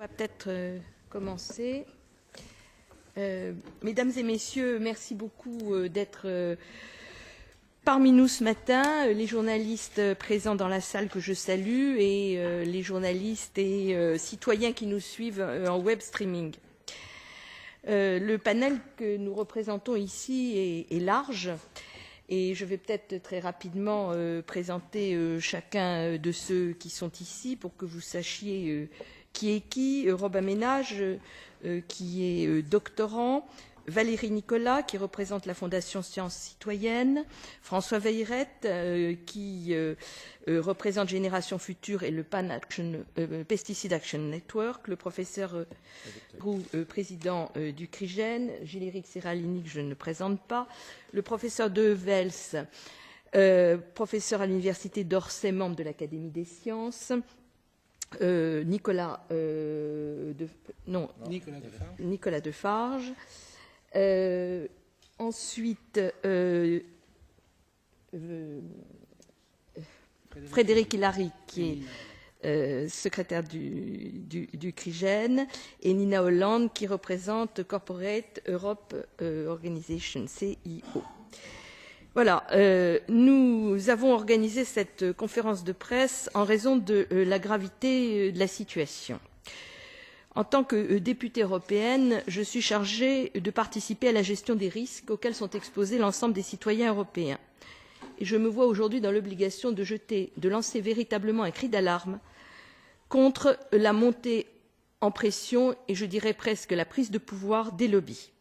On va peut-être commencer. Mesdames et messieurs, merci beaucoup d'être parmi nous ce matin, les journalistes présents dans la salle que je salue et les journalistes et citoyens qui nous suivent en web streaming. Le panel que nous représentons ici est large et je vais peut-être très rapidement présenter chacun de ceux qui sont ici pour que vous sachiez qui est qui. Robin Ménage, qui est doctorant, Valérie Nicolas, qui représente la Fondation Sciences Citoyennes, François Veilleret, qui représente Génération Future et le Pesticide Action Network, le professeur Roux, président du CRIGEN, Gilles-Éric Serralini, que je ne présente pas, le professeur De Vels, professeur à l'Université d'Orsay, membre de l'Académie des sciences, Nicolas Defarge. Ensuite, Frédéric Hilary, qui est secrétaire du CRIGEN, et Nina Holland, qui représente Corporate Europe Organization, CIO. Voilà, nous avons organisé cette conférence de presse en raison de la gravité de la situation. En tant que députée européenne, je suis chargée de participer à la gestion des risques auxquels sont exposés l'ensemble des citoyens européens. Et je me vois aujourd'hui dans l'obligation de lancer véritablement un cri d'alarme contre la montée en pression et je dirais presque la prise de pouvoir des lobbies.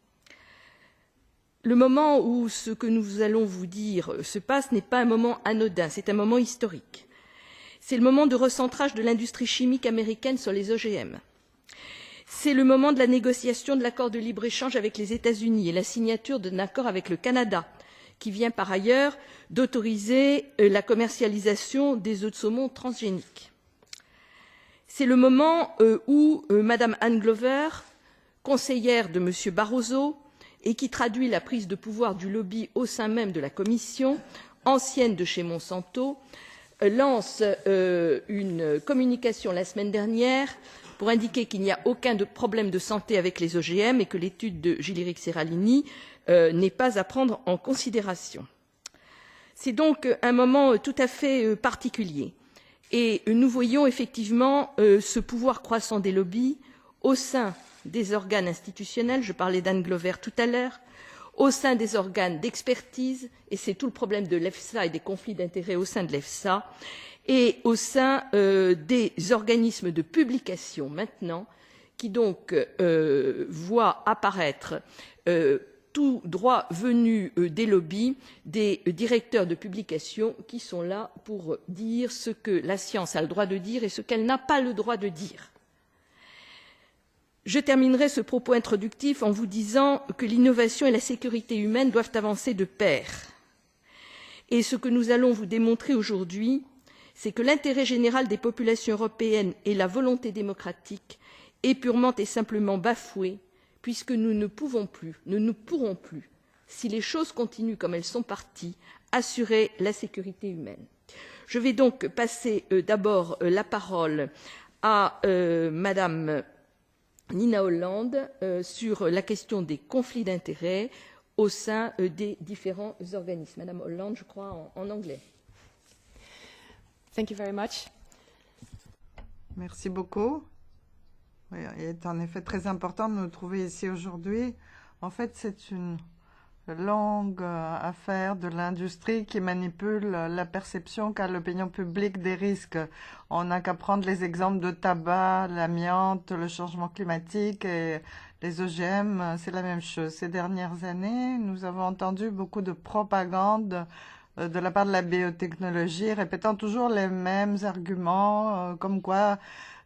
Le moment où ce que nous allons vous dire se passe n'est pas un moment anodin, c'est un moment historique. C'est le moment de recentrage de l'industrie chimique américaine sur les OGM. C'est le moment de la négociation de l'accord de libre-échange avec les États-Unis et la signature d'un accord avec le Canada, qui vient par ailleurs d'autoriser la commercialisation des œufs de saumon transgéniques. C'est le moment où Madame Anne Glover, conseillère de M. Barroso, et qui traduit la prise de pouvoir du lobby au sein même de la Commission, ancienne de chez Monsanto, lance une communication la semaine dernière pour indiquer qu'il n'y a aucun problème de santé avec les OGM et que l'étude de Gilles-Éric Serralini n'est pas à prendre en considération. C'est donc un moment tout à fait particulier et nous voyons effectivement ce pouvoir croissant des lobbies au sein des organes institutionnels, je parlais d'Anne Glover tout à l'heure, au sein des organes d'expertise, et c'est tout le problème de l'EFSA et des conflits d'intérêts au sein de l'EFSA, et au sein des organismes de publication maintenant, qui donc voient apparaître tout droit venu des lobbies, des directeurs de publication qui sont là pour dire ce que la science a le droit de dire et ce qu'elle n'a pas le droit de dire. Je terminerai ce propos introductif en vous disant que l'innovation et la sécurité humaine doivent avancer de pair. Et ce que nous allons vous démontrer aujourd'hui, c'est que l'intérêt général des populations européennes et la volonté démocratique est purement et simplement bafouée, puisque nous ne pourrons plus, si les choses continuent comme elles sont parties, assurer la sécurité humaine. Je vais donc passer d'abord la parole à Madame Nina Holland sur la question des conflits d'intérêts au sein des différents organismes. Madame Holland, je crois en anglais. Thank you very much. Merci beaucoup. Oui, il est en effet très important de nous trouver ici aujourd'hui. En fait, c'est une longue affaire de l'industrie qui manipule la perception qu'a l'opinion publique des risques. On n'a qu'à prendre les exemples de tabac, l'amiante, le changement climatique et les OGM, c'est la même chose. Ces dernières années, nous avons entendu beaucoup de propagande de la part de la biotechnologie, répétant toujours les mêmes arguments, comme quoi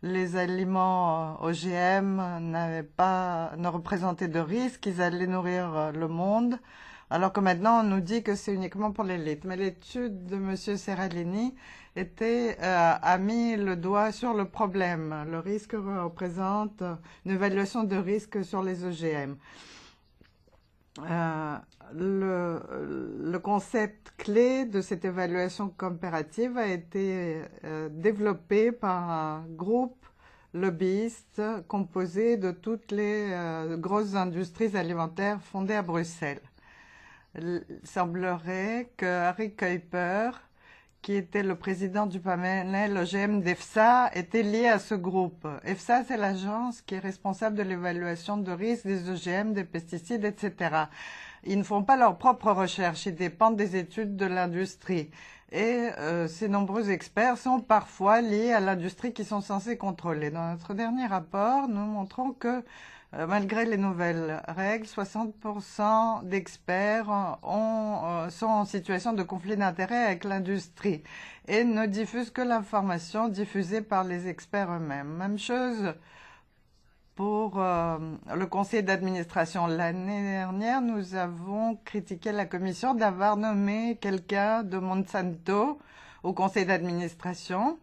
les aliments OGM ne représentaient de risque, ils allaient nourrir le monde, alors que maintenant on nous dit que c'est uniquement pour l'élite. Mais l'étude de M. Serralini a mis le doigt sur le problème. Le risque représente une évaluation de risque sur les OGM. Le concept clé de cette évaluation comparative a été développé par un groupe lobbyistes composés de toutes les grosses industries alimentaires fondées à Bruxelles. Il semblerait que Harry Kuiper, qui était le président du panel OGM d'EFSA, était lié à ce groupe. EFSA, c'est l'agence qui est responsable de l'évaluation de risque des OGM, des pesticides, etc. Ils ne font pas leurs propres recherches, ils dépendent des études de l'industrie. Et ces nombreux experts sont parfois liés à l'industrie qu'ils sont censés contrôler. Dans notre dernier rapport, nous montrons que malgré les nouvelles règles, 60% d'experts sont en situation de conflit d'intérêts avec l'industrie et ne diffusent que l'information diffusée par les experts eux-mêmes. Même chose pour le conseil d'administration. L'année dernière, nous avons critiqué la commission d'avoir nommé quelqu'un de Monsanto au conseil d'administration.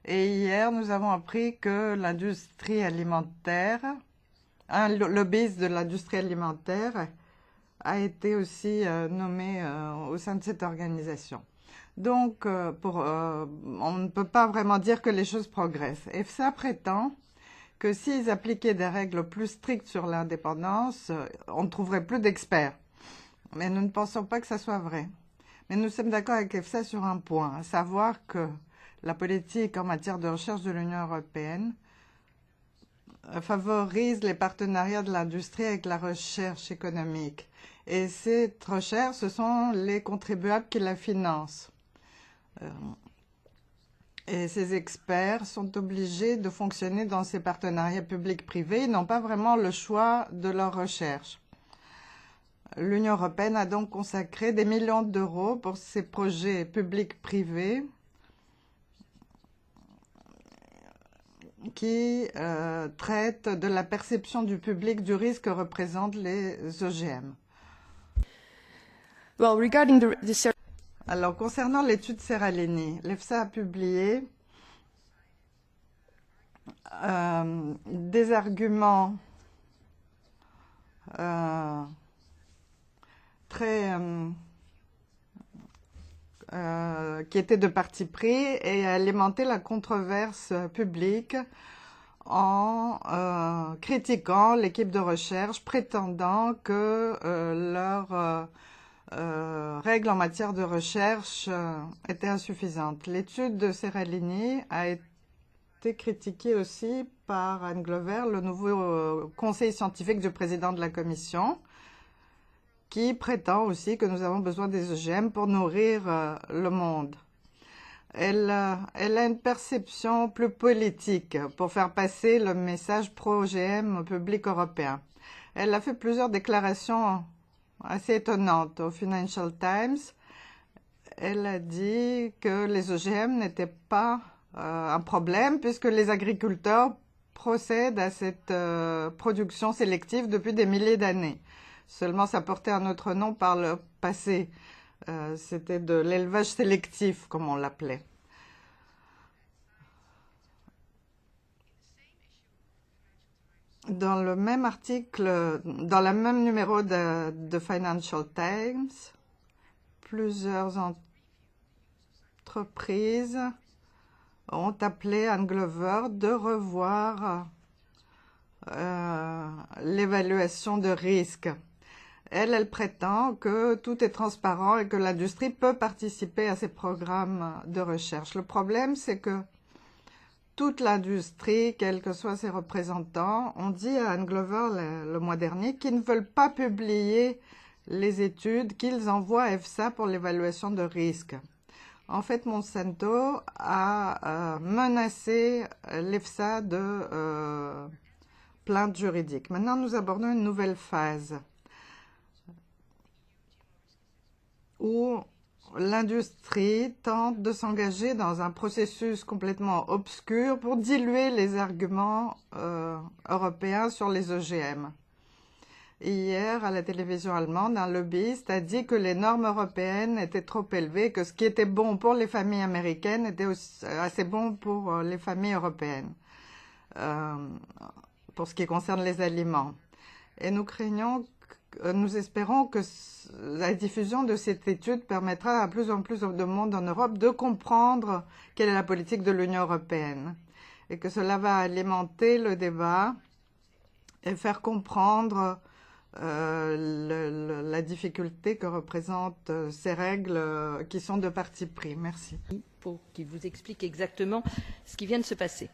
Et hier, nous avons appris que l'industrie alimentaire, un lobbyiste de l'industrie alimentaire, a été aussi nommé au sein de cette organisation. Donc, on ne peut pas vraiment dire que les choses progressent. EFSA prétend que s'ils appliquaient des règles plus strictes sur l'indépendance, on ne trouverait plus d'experts. Mais nous ne pensons pas que ça soit vrai. Mais nous sommes d'accord avec EFSA sur un point, à savoir que la politique en matière de recherche de l'Union européenne favorise les partenariats de l'industrie avec la recherche économique. Et cette recherche, ce sont les contribuables qui la financent. Et ces experts sont obligés de fonctionner dans ces partenariats publics-privés. Ils n'ont pas vraiment le choix de leur recherche. L'Union européenne a donc consacré des millions d'euros pour ces projets publics-privés qui traitent de la perception du public du risque que représentent les OGM. Well, regarding the Alors, concernant l'étude Seralini, l'EFSA a publié des arguments qui étaient de parti pris et a alimenté la controverse publique en critiquant l'équipe de recherche, prétendant que leurs règles en matière de recherche étaient insuffisantes. L'étude de Seralini a été critiquée aussi par Anne Glover, le nouveau conseil scientifique du président de la Commission, qui prétend aussi que nous avons besoin des OGM pour nourrir le monde. Elle a une perception plus politique pour faire passer le message pro-OGM au public européen. Elle a fait plusieurs déclarations assez étonnantes au Financial Times. Elle a dit que les OGM n'étaient pas un problème puisque les agriculteurs procèdent à cette production sélective depuis des milliers d'années. Seulement, ça portait un autre nom par le passé. C'était de l'élevage sélectif, comme on l'appelait. Dans le même article, dans le même numéro de Financial Times, plusieurs entreprises ont appelé Anne Glover de revoir l'évaluation de risque. Elle prétend que tout est transparent et que l'industrie peut participer à ces programmes de recherche. Le problème, c'est que toute l'industrie, quels que soient ses représentants, ont dit à Anne Glover le mois dernier qu'ils ne veulent pas publier les études qu'ils envoient à EFSA pour l'évaluation de risque. En fait, Monsanto a menacé l'EFSA de plainte juridique. Maintenant, nous abordons une nouvelle phase où l'industrie tente de s'engager dans un processus complètement obscur pour diluer les arguments européens sur les OGM. Hier, à la télévision allemande, un lobbyiste a dit que les normes européennes étaient trop élevées, que ce qui était bon pour les familles américaines était aussi assez bon pour les familles européennes, pour ce qui concerne les aliments. Et nous espérons que la diffusion de cette étude permettra à plus en plus de monde en Europe de comprendre quelle est la politique de l'Union européenne. et que cela va alimenter le débat et faire comprendre la difficulté que représentent ces règles qui sont de parti pris. Merci. Pour qu'il vous explique exactement ce qui vient de se passer.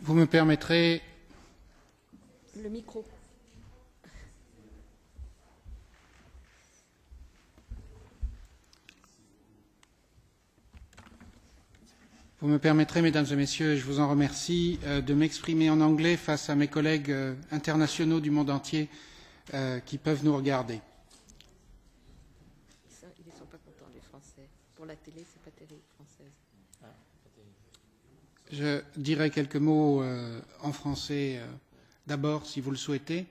Vous me permettrez... Le micro. Vous me permettrez, mesdames et messieurs, et je vous en remercie, de m'exprimer en anglais face à mes collègues internationaux du monde entier qui peuvent nous regarder. Ça, ils ne sont pas contents, les Français. Pour la télé, c'est pas terrible, française. Je dirai quelques mots en français d'abord, si vous le souhaitez.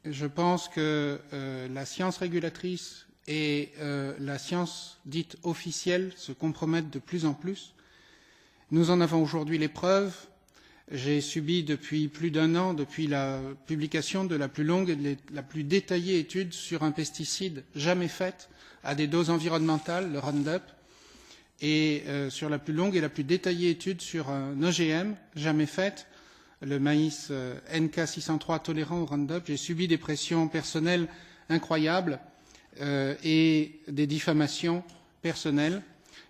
Je pense que la science régulatrice et la science dite officielle se compromettent de plus en plus. Nous en avons aujourd'hui les preuves. J'ai subi depuis plus d'1 an, depuis la publication de la plus longue et de la plus détaillée étude sur un pesticide jamais faite à des doses environnementales, le Roundup, et sur la plus longue et la plus détaillée étude sur un OGM jamais faite, le maïs NK603 tolérant au Roundup. J'ai subi des pressions personnelles incroyables et des diffamations personnelles.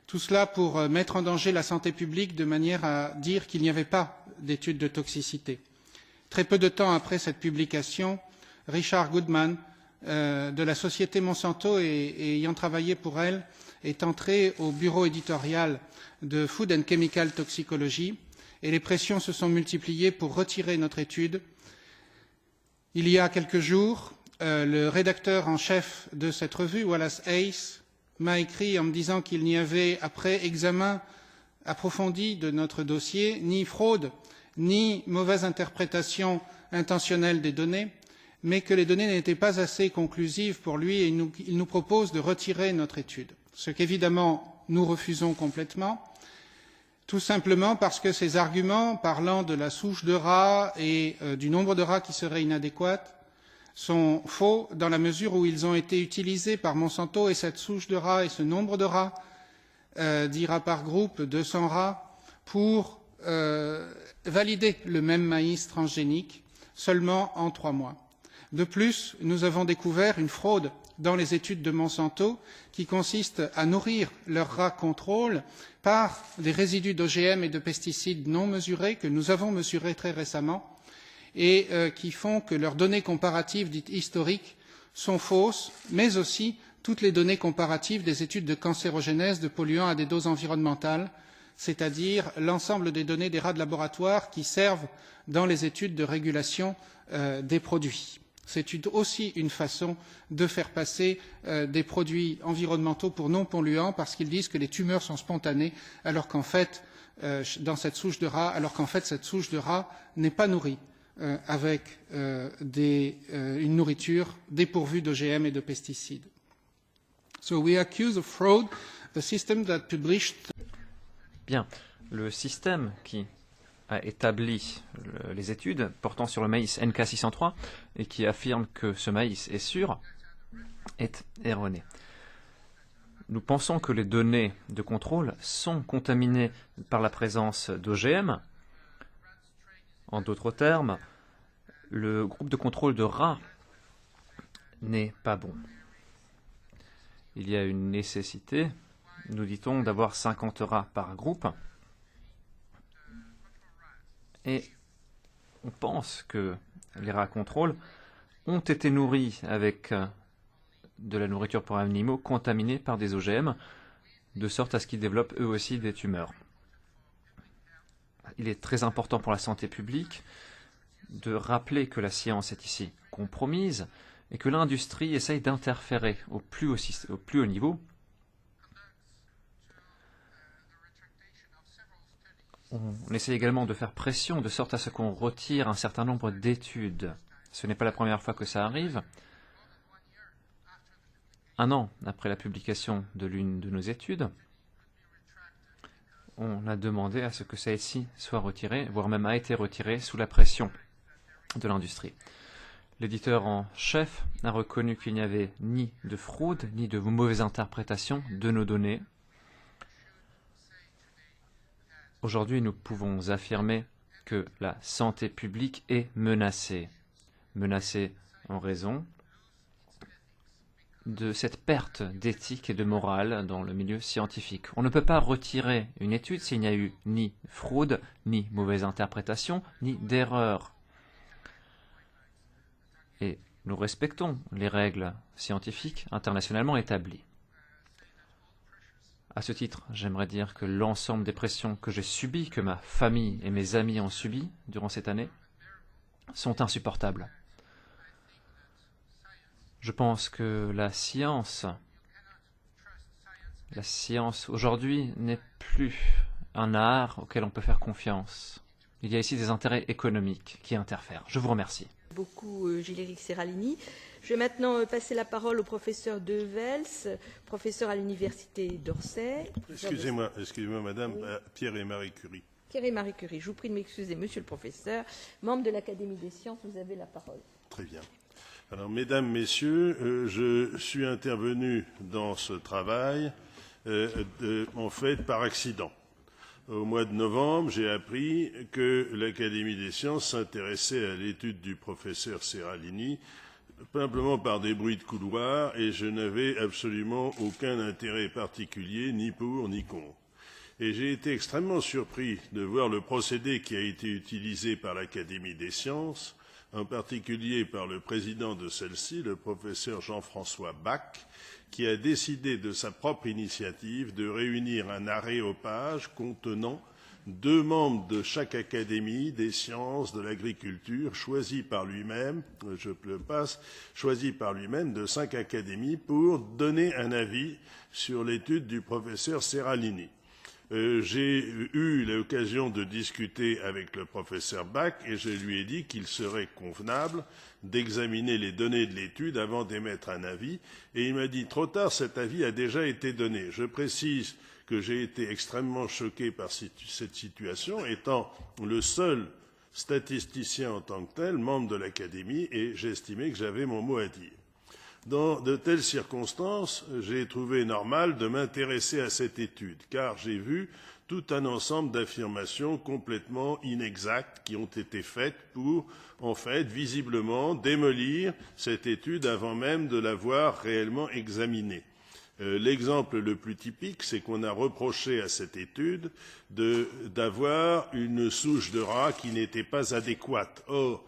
Tout cela pour mettre en danger la santé publique de manière à dire qu'il n'y avait pas d'études de toxicité. Très peu de temps après cette publication, Richard Goodman de la société Monsanto et ayant travaillé pour elle est entré au bureau éditorial de Food and Chemical Toxicology et les pressions se sont multipliées pour retirer notre étude. Il y a quelques jours, le rédacteur en chef de cette revue, Wallace Hayes, m'a écrit en me disant qu'il n'y avait, après examen approfondi de notre dossier, ni fraude, ni mauvaise interprétation intentionnelle des données, mais que les données n'étaient pas assez conclusives pour lui et il nous propose de retirer notre étude. Ce qu'évidemment nous refusons complètement, tout simplement parce que ces arguments parlant de la souche de rats et du nombre de rats qui serait inadéquat sont faux dans la mesure où ils ont été utilisés par Monsanto et cette souche de rats et ce nombre de rats, 10 rats par groupe, 200 rats, pour valider le même maïs transgénique seulement en 3 mois. De plus, nous avons découvert une fraude dans les études de Monsanto qui consiste à nourrir leurs rats contrôle par des résidus d'OGM et de pesticides non mesurés que nous avons mesurés très récemment et qui font que leurs données comparatives dites historiques sont fausses, mais aussi toutes les données comparatives des études de cancérogénèse de polluants à des doses environnementales, c'est-à-dire l'ensemble des données des rats de laboratoire qui servent dans les études de régulation des produits. C'est aussi une façon de faire passer des produits environnementaux pour non polluants parce qu'ils disent que les tumeurs sont spontanées alors qu'en fait, dans cette souche de rat, alors qu'en fait cette souche de rat n'est pas nourrie avec une nourriture dépourvue d'OGM et de pesticides. So we accuse of fraud the system that published. Bien, le système qui a établi les études portant sur le maïs NK603 et qui affirme que ce maïs est sûr est erroné. Nous pensons que les données de contrôle sont contaminées par la présence d'OGM. En d'autres termes, le groupe de contrôle de rats n'est pas bon. Il y a une nécessité, nous dit-on, d'avoir 50 rats par groupe. Et on pense que les rats contrôle ont été nourris avec de la nourriture pour animaux contaminée par des OGM, de sorte à ce qu'ils développent eux aussi des tumeurs. Il est très important pour la santé publique de rappeler que la science est ici compromise et que l'industrie essaye d'interférer au plus haut niveau. On essaie également de faire pression de sorte à ce qu'on retire un certain nombre d'études. Ce n'est pas la première fois que ça arrive. 1 an après la publication de l'une de nos études, on a demandé à ce que celle-ci soit retirée, voire même a été retirée sous la pression de l'industrie. L'éditeur en chef a reconnu qu'il n'y avait ni de fraude, ni de mauvaise interprétation de nos données. Aujourd'hui, nous pouvons affirmer que la santé publique est menacée. Menacée en raison de cette perte d'éthique et de morale dans le milieu scientifique. On ne peut pas retirer une étude s'il n'y a eu ni fraude, ni mauvaise interprétation, ni d'erreur. Et nous respectons les règles scientifiques internationalement établies. À ce titre, j'aimerais dire que l'ensemble des pressions que j'ai subies, que ma famille et mes amis ont subies durant cette année, sont insupportables. Je pense que la science aujourd'hui n'est plus un art auquel on peut faire confiance. Il y a ici des intérêts économiques qui interfèrent. Je vous remercie. Beaucoup Gilles-Éric Serralini. Je vais maintenant passer la parole au professeur Devels, professeur à l'université d'Orsay. Excusez-moi, madame, oui. Pierre et Marie Curie. Pierre et Marie Curie, je vous prie de m'excuser, monsieur le professeur, membre de l'Académie des sciences, vous avez la parole. Très bien. Alors, mesdames, messieurs, je suis intervenu dans ce travail, en fait, par accident. Au mois de novembre, j'ai appris que l'Académie des sciences s'intéressait à l'étude du professeur Serralini, simplement par des bruits de couloir, et je n'avais absolument aucun intérêt particulier, ni pour, ni contre. Et j'ai été extrêmement surpris de voir le procédé qui a été utilisé par l'Académie des sciences, en particulier par le président de celle-ci, le professeur Jean-François Bach, qui a décidé de sa propre initiative de réunir un aréopage contenant 2 membres de chaque académie des sciences de l'agriculture, choisis par lui-même, je le passe, choisis par lui-même de 5 académies pour donner un avis sur l'étude du professeur Serralini. J'ai eu l'occasion de discuter avec le professeur Bach et je lui ai dit qu'il serait convenable d'examiner les données de l'étude avant d'émettre un avis. Et il m'a dit, trop tard, cet avis a déjà été donné. Je précise que j'ai été extrêmement choqué par cette situation, étant le seul statisticien en tant que tel, membre de l'Académie, et j'estimais que j'avais mon mot à dire. Dans de telles circonstances, j'ai trouvé normal de m'intéresser à cette étude, car j'ai vu tout un ensemble d'affirmations complètement inexactes qui ont été faites pour, en fait, visiblement démolir cette étude avant même de l'avoir réellement examinée. L'exemple le plus typique, c'est qu'on a reproché à cette étude d'avoir une souche de rat qui n'était pas adéquate. Or,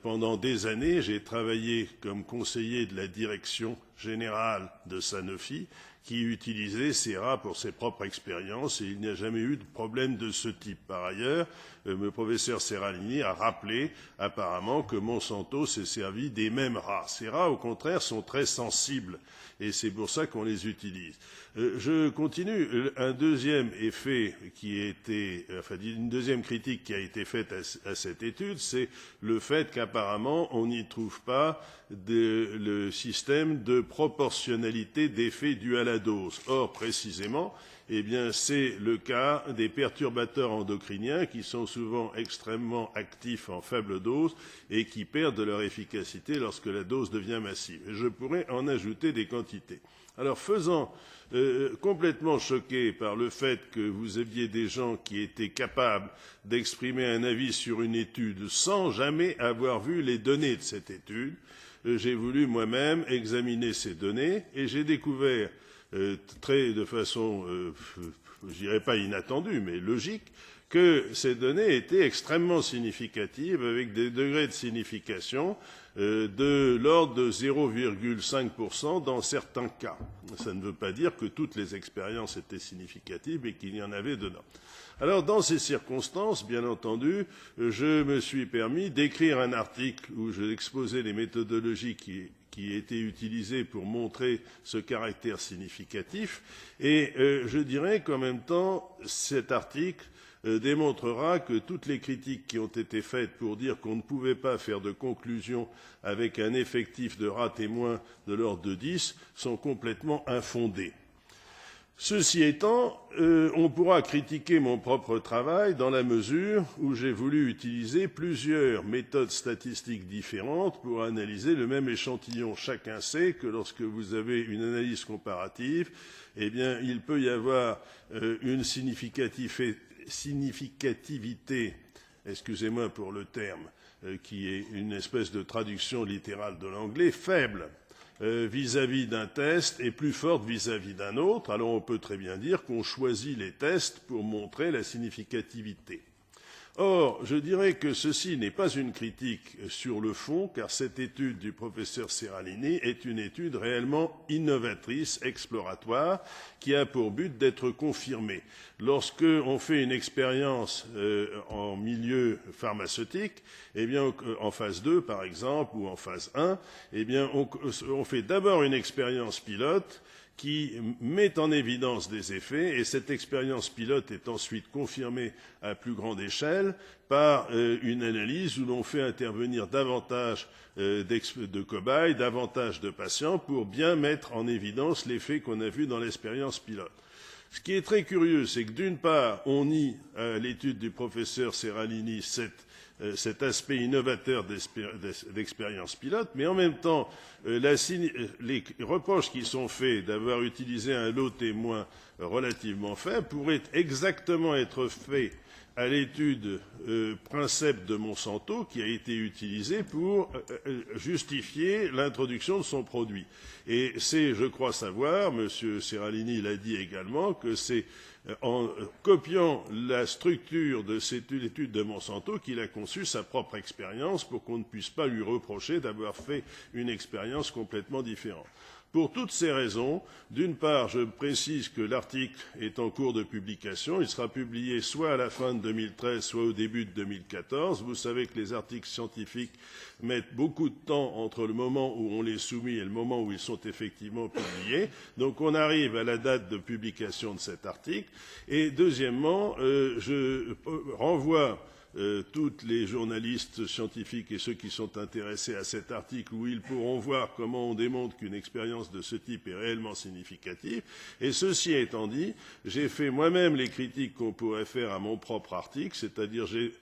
pendant des années, j'ai travaillé comme conseiller de la direction générale de Sanofi, qui utilisait ces rats pour ses propres expériences, et il n'y a jamais eu de problème de ce type. Par ailleurs, le professeur Serralini a rappelé apparemment que Monsanto s'est servi des mêmes rats. Ces rats, au contraire, sont très sensibles, et c'est pour ça qu'on les utilise. Je continue. Un deuxième effet une deuxième critique qui a été faite à cette étude, c'est le fait qu'apparemment on n'y trouve pas le système de proportionnalité d'effets dus à la dose. Or, précisément, eh bien, c'est le cas des perturbateurs endocriniens qui sont souvent extrêmement actifs en faible dose et qui perdent de leur efficacité lorsque la dose devient massive. Et je pourrais en ajouter des quantités. Alors, complètement choqué par le fait que vous aviez des gens qui étaient capables d'exprimer un avis sur une étude sans jamais avoir vu les données de cette étude, j'ai voulu moi-même examiner ces données et j'ai découvert de façon, je dirais pas inattendue, mais logique, que ces données étaient extrêmement significatives, avec des degrés de signification de l'ordre de 0,5% dans certains cas. Ça ne veut pas dire que toutes les expériences étaient significatives et qu'il y en avait dedans. Alors, dans ces circonstances, bien entendu, je me suis permis d'écrire un article où je exposais les méthodologies qui étaient utilisées pour montrer ce caractère significatif. Et je dirais qu'en même temps, cet article démontrera que toutes les critiques qui ont été faites pour dire qu'on ne pouvait pas faire de conclusion avec un effectif de rats témoins de l'ordre de 10 sont complètement infondées. Ceci étant, on pourra critiquer mon propre travail dans la mesure où j'ai voulu utiliser plusieurs méthodes statistiques différentes pour analyser le même échantillon. Chacun sait que lorsque vous avez une analyse comparative, eh bien, il peut y avoir une significativité significativité, excusez-moi pour le terme, qui est une espèce de traduction littérale de l'anglais, faible vis-à-vis d'un test et plus forte vis-à-vis d'un autre. Alors on peut très bien dire qu'on choisit les tests pour montrer la significativité. Or, je dirais que ceci n'est pas une critique sur le fond, car cette étude du professeur Seralini est une étude réellement innovatrice, exploratoire, qui a pour but d'être confirmée. Lorsque on fait une expérience en milieu pharmaceutique, eh bien, en phase 2 par exemple, ou en phase 1, eh bien, on fait d'abord une expérience pilote qui met en évidence des effets, et cette expérience pilote est ensuite confirmée à plus grande échelle par une analyse où l'on fait intervenir davantage de cobayes, davantage de patients, pour bien mettre en évidence l'effet qu'on a vu dans l'expérience pilote. Ce qui est très curieux, c'est que d'une part, on nie à l'étude du professeur Seralini cet aspect innovateur d'expérience pilote, mais en même temps, les reproches qui sont faits d'avoir utilisé un lot témoin relativement faible pourraient exactement être faits à l'étude Princeps de Monsanto qui a été utilisée pour justifier l'introduction de son produit. Et c'est, je crois savoir, M. Seralini l'a dit également, que c'est en copiant la structure de cette étude de Monsanto qu'il a conçu sa propre expérience pour qu'on ne puisse pas lui reprocher d'avoir fait une expérience complètement différente. Pour toutes ces raisons, d'une part, je précise que l'article est en cours de publication. Il sera publié soit à la fin de 2013, soit au début de 2014. Vous savez que les articles scientifiques mettent beaucoup de temps entre le moment où on les soumet et le moment où ils sont effectivement publiés. Donc on arrive à la date de publication de cet article. Et deuxièmement, je renvoie tous les journalistes scientifiques et ceux qui sont intéressés à cet article où ils pourront voir comment on démontre qu'une expérience de ce type est réellement significative. Et ceci étant dit, j'ai fait moi-même les critiques qu'on pourrait faire à mon propre article, c'est-à-dire j'ai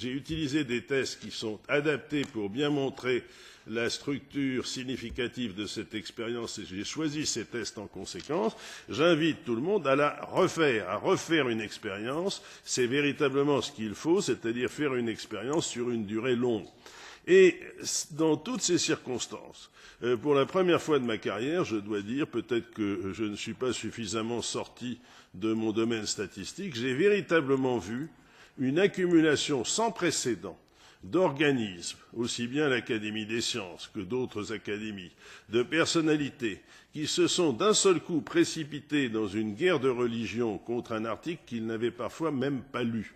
utilisé des tests qui sont adaptés pour bien montrer la structure significative de cette expérience et j'ai choisi ces tests en conséquence. J'invite tout le monde à la refaire, à refaire une expérience. C'est véritablement ce qu'il faut, c'est-à-dire faire une expérience sur une durée longue. Et dans toutes ces circonstances, pour la première fois de ma carrière, je dois dire, peut-être que je ne suis pas suffisamment sorti de mon domaine statistique, j'ai véritablement vu une accumulation sans précédent d'organismes, aussi bien l'Académie des sciences que d'autres académies, de personnalités qui se sont d'un seul coup précipités dans une guerre de religion contre un article qu'ils n'avaient parfois même pas lu.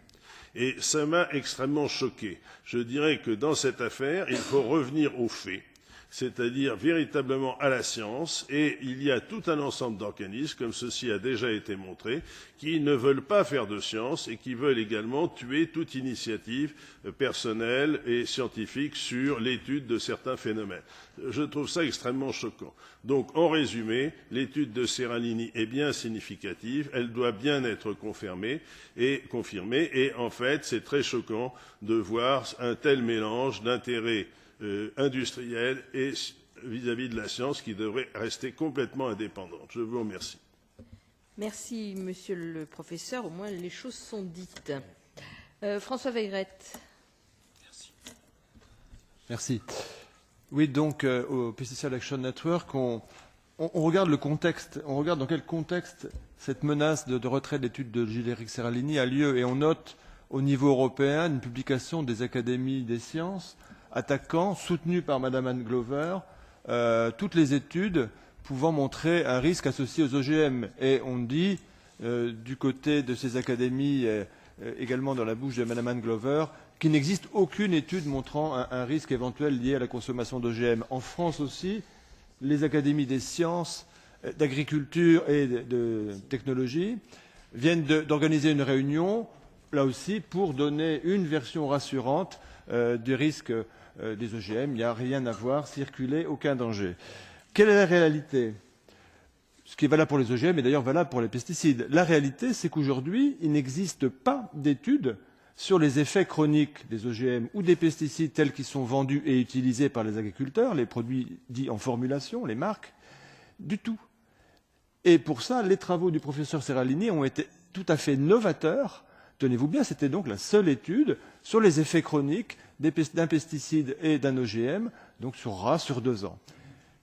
Et ça m'a extrêmement choqué. Je dirais que dans cette affaire, il faut revenir aux faits, c'est-à-dire véritablement à la science, et il y a tout un ensemble d'organismes, comme ceci a déjà été montré, qui ne veulent pas faire de science et qui veulent également tuer toute initiative personnelle et scientifique sur l'étude de certains phénomènes. Je trouve ça extrêmement choquant. Donc, en résumé, l'étude de Seralini est bien significative, elle doit bien être confirmée, et en fait, c'est très choquant de voir un tel mélange d'intérêts industrielle et vis-à-vis de la science qui devrait rester complètement indépendante. Je vous remercie. Merci, monsieur le professeur. Au moins, les choses sont dites. François Weyrette. Merci. Oui, donc, au Pesticide Action Network, on regarde le contexte. On regarde dans quel contexte cette menace de retrait de l'étude de Gilles-Éric Seralini a lieu. Et on note, au niveau européen, une publication des académies des sciences attaquant, soutenu par Mme Anne Glover, toutes les études pouvant montrer un risque associé aux OGM. Et on dit, du côté de ces académies, également dans la bouche de Mme Anne Glover, qu'il n'existe aucune étude montrant un risque éventuel lié à la consommation d'OGM. En France aussi, les académies des sciences, d'agriculture et de technologie viennent d'organiser une réunion, là aussi, pour donner une version rassurante du risque des OGM. Il n'y a rien à voir, circuler, aucun danger. Quelle est la réalité? Ce qui est valable pour les OGM est d'ailleurs valable pour les pesticides. La réalité, c'est qu'aujourd'hui, il n'existe pas d'études sur les effets chroniques des OGM ou des pesticides tels qu'ils sont vendus et utilisés par les agriculteurs, les produits dits en formulation, les marques, du tout. Et pour ça, les travaux du professeur Seralini ont été tout à fait novateur. Tenez-vous bien, c'était donc la seule étude sur les effets chroniques d'un pesticide et d'un OGM, donc sur rats sur 2 ans.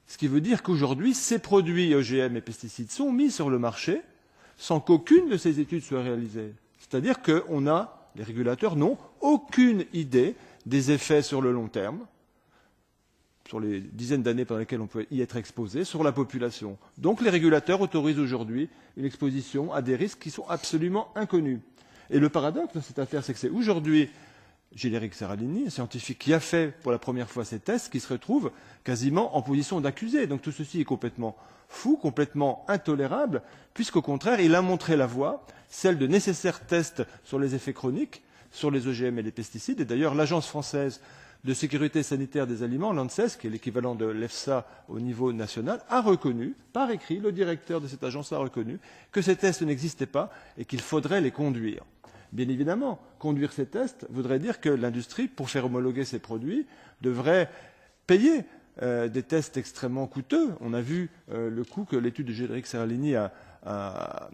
Ce qui veut dire qu'aujourd'hui, ces produits OGM et pesticides sont mis sur le marché sans qu'aucune de ces études soit réalisée. C'est-à-dire que les régulateurs n'ont aucune idée des effets sur le long terme, sur les dizaines d'années pendant lesquelles on peut y être exposé, sur la population. Donc les régulateurs autorisent aujourd'hui une exposition à des risques qui sont absolument inconnus. Et le paradoxe de cette affaire, c'est que c'est aujourd'hui Gilles-Éric Serralini, un scientifique qui a fait pour la première fois ces tests, qui se retrouve quasiment en position d'accusé. Donc tout ceci est complètement fou, complètement intolérable, puisqu'au contraire, il a montré la voie, celle de nécessaires tests sur les effets chroniques, sur les OGM et les pesticides. Et d'ailleurs, l'Agence française de sécurité sanitaire des aliments, l'ANSES, qui est l'équivalent de l'EFSA au niveau national, a reconnu, par écrit, le directeur de cette agence a reconnu que ces tests n'existaient pas et qu'il faudrait les conduire. Bien évidemment, conduire ces tests voudrait dire que l'industrie, pour faire homologuer ses produits, devrait payer des tests extrêmement coûteux. On a vu le coût que l'étude de Gilles-Éric Serralini a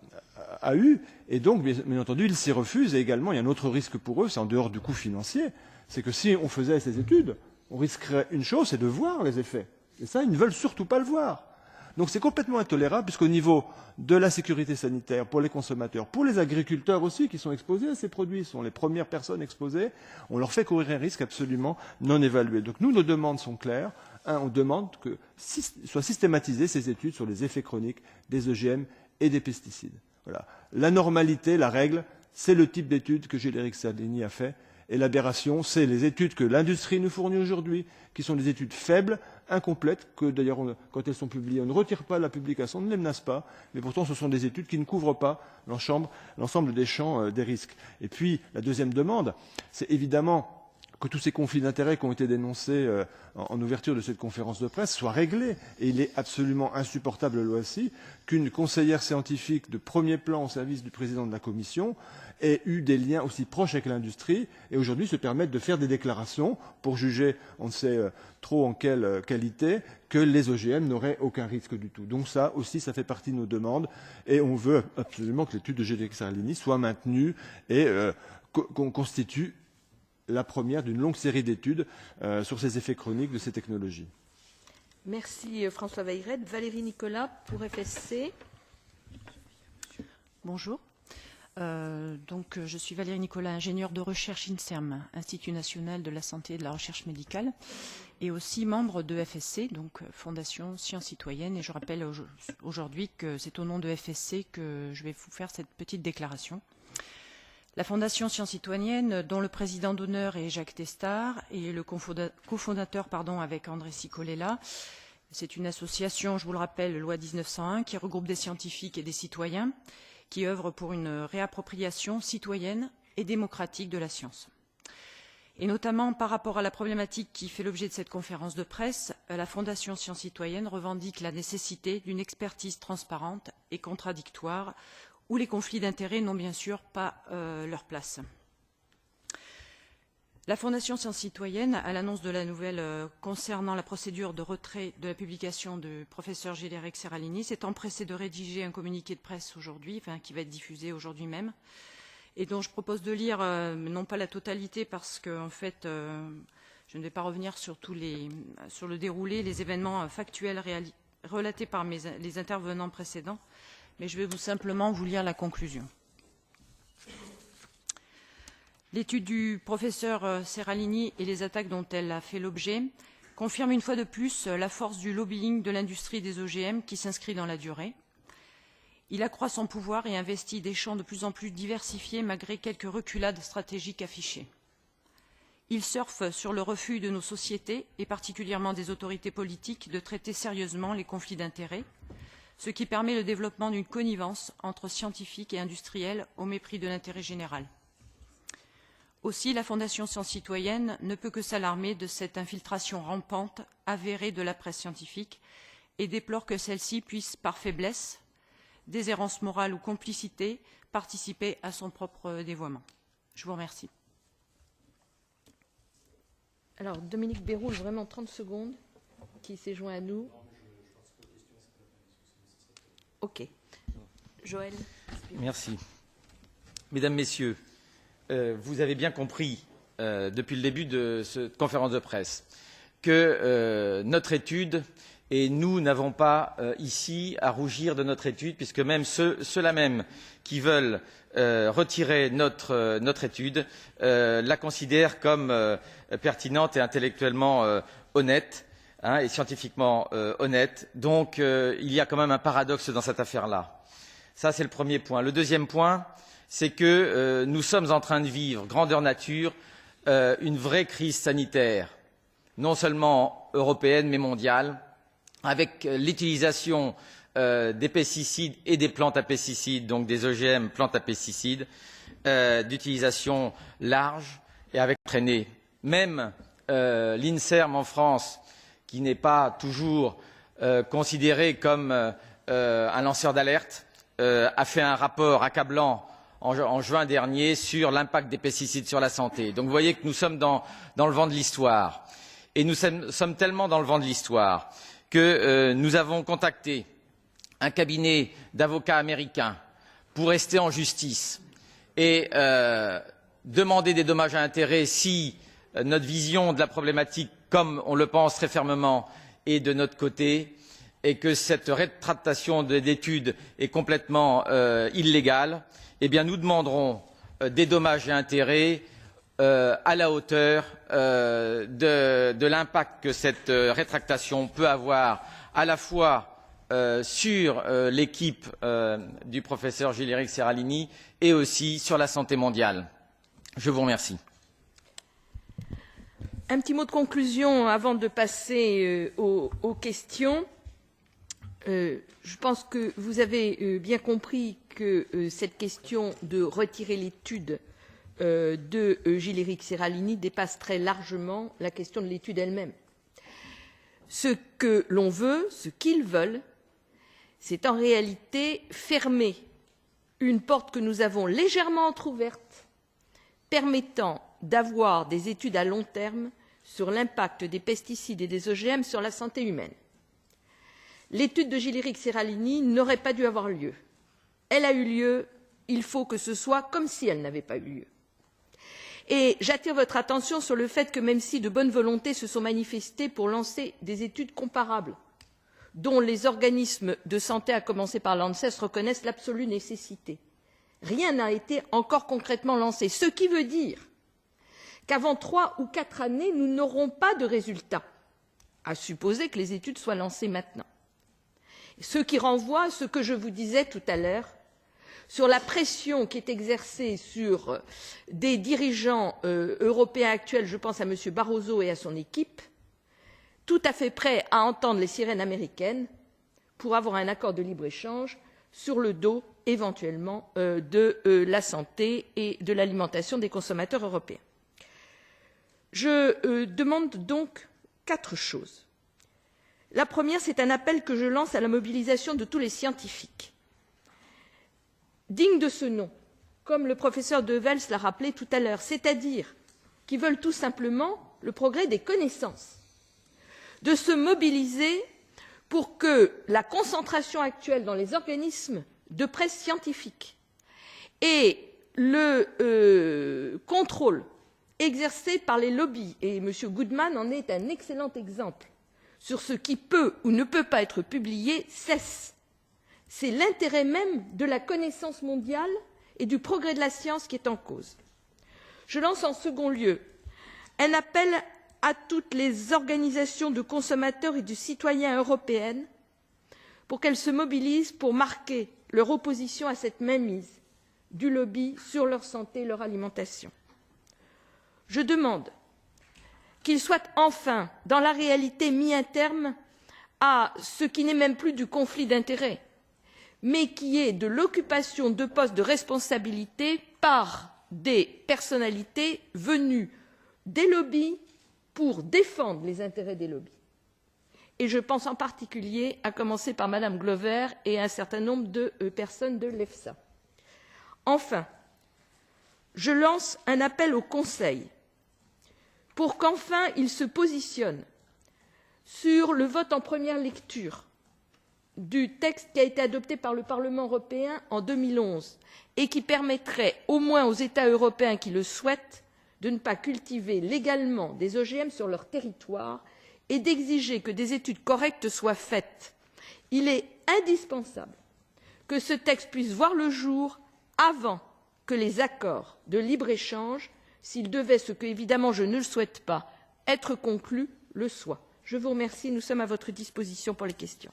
eu, et donc, bien entendu, ils s'y refusent. Et également, il y a un autre risque pour eux, c'est en dehors du coût financier, c'est que si on faisait ces études, on risquerait une chose, c'est de voir les effets. Et ça, ils ne veulent surtout pas le voir. Donc c'est complètement intolérable, puisqu'au niveau de la sécurité sanitaire pour les consommateurs, pour les agriculteurs aussi qui sont exposés à ces produits, sont les premières personnes exposées, on leur fait courir un risque absolument non évalué. Donc nous, nos demandes sont claires. On demande que soient systématisées ces études sur les effets chroniques des OGM et des pesticides. Voilà. La normalité, la règle, c'est le type d'études que Gilles-Éric Serralini a fait. Et l'aberration, c'est les études que l'industrie nous fournit aujourd'hui, qui sont des études faibles, incomplètes, que d'ailleurs, quand elles sont publiées, on ne retire pas la publication, on ne les menace pas, mais pourtant ce sont des études qui ne couvrent pas l'ensemble des champs des risques. Et puis, la deuxième demande, c'est évidemment que tous ces conflits d'intérêts qui ont été dénoncés en ouverture de cette conférence de presse soient réglés. Et il est absolument insupportable, là aussi, qu'une conseillère scientifique de premier plan au service du président de la Commission ait eu des liens aussi proches avec l'industrie et aujourd'hui se permettent de faire des déclarations pour juger, on ne sait trop en quelle qualité, que les OGM n'auraient aucun risque du tout. Donc ça aussi, ça fait partie de nos demandes et on veut absolument que l'étude de Gilles-Éric Serralini soit maintenue et qu'on constitue la première d'une longue série d'études sur ces effets chroniques de ces technologies. Merci François Weyreth. Valérie Nicolas pour FSC. Bonjour. Je suis Valérie Nicolas, ingénieure de recherche INSERM, Institut national de la santé et de la recherche médicale, et aussi membre de FSC, donc Fondation Sciences Citoyennes. Et je rappelle aujourd'hui que c'est au nom de FSC que je vais vous faire cette petite déclaration. La Fondation Sciences Citoyennes, dont le président d'honneur est Jacques Testard et le cofondateur avec André Cicolella, c'est une association, je vous le rappelle, loi 1901, qui regroupe des scientifiques et des citoyens qui œuvrent pour une réappropriation citoyenne et démocratique de la science. Et notamment par rapport à la problématique qui fait l'objet de cette conférence de presse, la Fondation Sciences Citoyennes revendique la nécessité d'une expertise transparente et contradictoire où les conflits d'intérêts n'ont bien sûr pas leur place. La Fondation Sciences Citoyennes, à l'annonce de la nouvelle concernant la procédure de retrait de la publication du professeur Gilles-Éric Serralini, s'est empressée de rédiger un communiqué de presse aujourd'hui, qui va être diffusé aujourd'hui même, et dont je propose de lire, non pas la totalité, parce que en fait, je ne vais pas revenir sur le déroulé, les événements factuels relatés par les intervenants précédents, mais je vais simplement vous lire la conclusion. L'étude du professeur Serralini et les attaques dont elle a fait l'objet confirment une fois de plus la force du lobbying de l'industrie des OGM qui s'inscrit dans la durée. Il accroît son pouvoir et investit des champs de plus en plus diversifiés malgré quelques reculades stratégiques affichées. Il surfe sur le refus de nos sociétés, et particulièrement des autorités politiques, de traiter sérieusement les conflits d'intérêts, ce qui permet le développement d'une connivence entre scientifiques et industriels au mépris de l'intérêt général. Aussi, la Fondation Sciences Citoyennes ne peut que s'alarmer de cette infiltration rampante, avérée de la presse scientifique, et déplore que celle-ci puisse, par faiblesse, déshérence morale ou complicité, participer à son propre dévoiement. Je vous remercie. Alors, Dominique Béroul, vraiment 30 secondes, qui s'est joint à nous. Ok. Joël. Merci. Mesdames, Messieurs, vous avez bien compris depuis le début de cette conférence de presse que notre étude, et nous n'avons pas ici à rougir de notre étude, puisque même ceux-là même qui veulent retirer notre étude la considèrent comme pertinente et intellectuellement honnête, et scientifiquement honnête. Donc il y a quand même un paradoxe dans cette affaire-là. Ça, c'est le premier point. Le deuxième point, c'est que nous sommes en train de vivre, grandeur nature, une vraie crise sanitaire, non seulement européenne, mais mondiale, avec l'utilisation des pesticides et des plantes à pesticides, donc des OGM, plantes à pesticides, d'utilisation large et avec traînée. Même l'INSERM en France, qui n'est pas toujours considéré comme un lanceur d'alerte, a fait un rapport accablant en juin dernier sur l'impact des pesticides sur la santé. Donc vous voyez que nous sommes dans le vent de l'histoire. Et nous sommes tellement dans le vent de l'histoire que nous avons contacté un cabinet d'avocats américains pour rester en justice et demander des dommages à intérêts si notre vision de la problématique, comme on le pense très fermement, est de notre côté et que cette rétractation d'études est complètement illégale. Eh bien, nous demanderons des dommages et intérêts à la hauteur de l'impact que cette rétractation peut avoir à la fois sur l'équipe du professeur Gilles-Éric Serralini et aussi sur la santé mondiale. Je vous remercie. Un petit mot de conclusion avant de passer aux questions. Je pense que vous avez bien compris que cette question de retirer l'étude de Gilles-Éric Serralini dépasse très largement la question de l'étude elle-même. Ce que l'on veut, ce qu'ils veulent, c'est en réalité fermer une porte que nous avons légèrement entrouverte, permettant d'avoir des études à long terme sur l'impact des pesticides et des OGM sur la santé humaine. L'étude de Gilles-Éric Serralini n'aurait pas dû avoir lieu. Elle a eu lieu, il faut que ce soit comme si elle n'avait pas eu lieu. Et j'attire votre attention sur le fait que même si de bonnes volontés se sont manifestées pour lancer des études comparables, dont les organismes de santé, à commencer par l'ANSES, reconnaissent l'absolue nécessité, rien n'a été encore concrètement lancé, ce qui veut dire qu'avant 3 ou 4 années, nous n'aurons pas de résultats, à supposer que les études soient lancées maintenant. Ce qui renvoie à ce que je vous disais tout à l'heure sur la pression qui est exercée sur des dirigeants européens actuels, je pense à M. Barroso et à son équipe, tout à fait prêts à entendre les sirènes américaines pour avoir un accord de libre-échange sur le dos, éventuellement, de la santé et de l'alimentation des consommateurs européens. Je demande donc 4 choses. La première, c'est un appel que je lance à la mobilisation de tous les scientifiques, dignes de ce nom, comme le professeur De Vels l'a rappelé tout à l'heure, c'est-à-dire qui veulent tout simplement le progrès des connaissances, de se mobiliser pour que la concentration actuelle dans les organismes de presse scientifique et le contrôle exercé par les lobbies, et M. Goodman en est un excellent exemple, sur ce qui peut ou ne peut pas être publié, cesse. C'est l'intérêt même de la connaissance mondiale et du progrès de la science qui est en cause. Je lance en second lieu un appel à toutes les organisations de consommateurs et de citoyens européennes pour qu'elles se mobilisent pour marquer leur opposition à cette mainmise du lobby sur leur santé et leur alimentation. Je demande qu'il soit enfin, dans la réalité, mis un terme à ce qui n'est même plus du conflit d'intérêts, mais qui est de l'occupation de postes de responsabilité par des personnalités venues des lobbies pour défendre les intérêts des lobbies. Et je pense en particulier, à commencer par Mme Glover et un certain nombre de personnes de l'EFSA. Enfin, je lance un appel au Conseil pour qu'enfin il se positionne sur le vote en première lecture du texte qui a été adopté par le Parlement européen en 2011 et qui permettrait au moins aux États européens qui le souhaitent de ne pas cultiver légalement des OGM sur leur territoire et d'exiger que des études correctes soient faites. Il est indispensable que ce texte puisse voir le jour avant que les accords de libre-échange, s'ils devaient, ce que évidemment je ne le souhaite pas, être conclus, le soient. Je vous remercie, nous sommes à votre disposition pour les questions.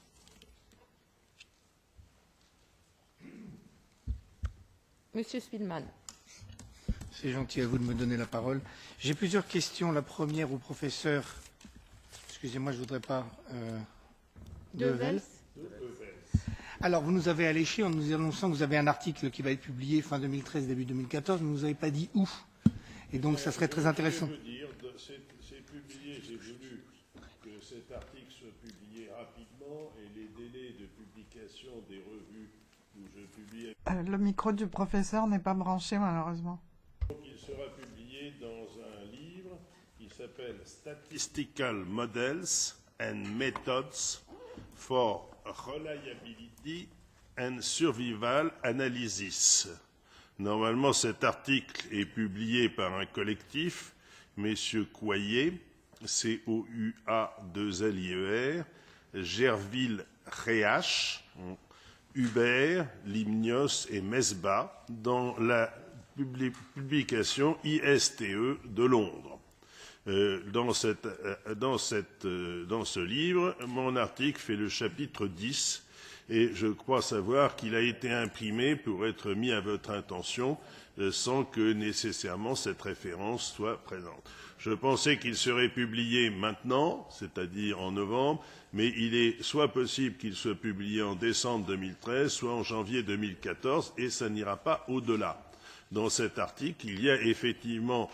Monsieur Spielmann. C'est gentil à vous de me donner la parole. J'ai plusieurs questions. La première au professeur. Excusez-moi, je ne voudrais pas. Devels. Alors, vous nous avez alléché en nous annonçant que vous avez un article qui va être publié fin 2013, début 2014, mais vous ne nous avez pas dit où. Et donc, ça serait très intéressant. Je veux dire, c'est publié, j'ai voulu que cet article soit publié rapidement et les délais de publication des revues où je publie. Le micro du professeur n'est pas branché, malheureusement. Donc, il sera publié dans un livre qui s'appelle Statistical Models and Methods for Reliability and Survival Analysis. Normalement, cet article est publié par un collectif, messieurs Coyer, C-O-U-A-2-L-I-E-R, Gerville-Réache, Hubert, Limnios et Mesbah, dans la publication ISTE de Londres. Dans ce livre, mon article fait le chapitre 10 et je crois savoir qu'il a été imprimé pour être mis à votre intention sans que nécessairement cette référence soit présente. Je pensais qu'il serait publié maintenant, c'est-à-dire en novembre, mais il est soit possible qu'il soit publié en décembre 2013, soit en janvier 2014, et ça n'ira pas au-delà. Dans cet article, il y a effectivement,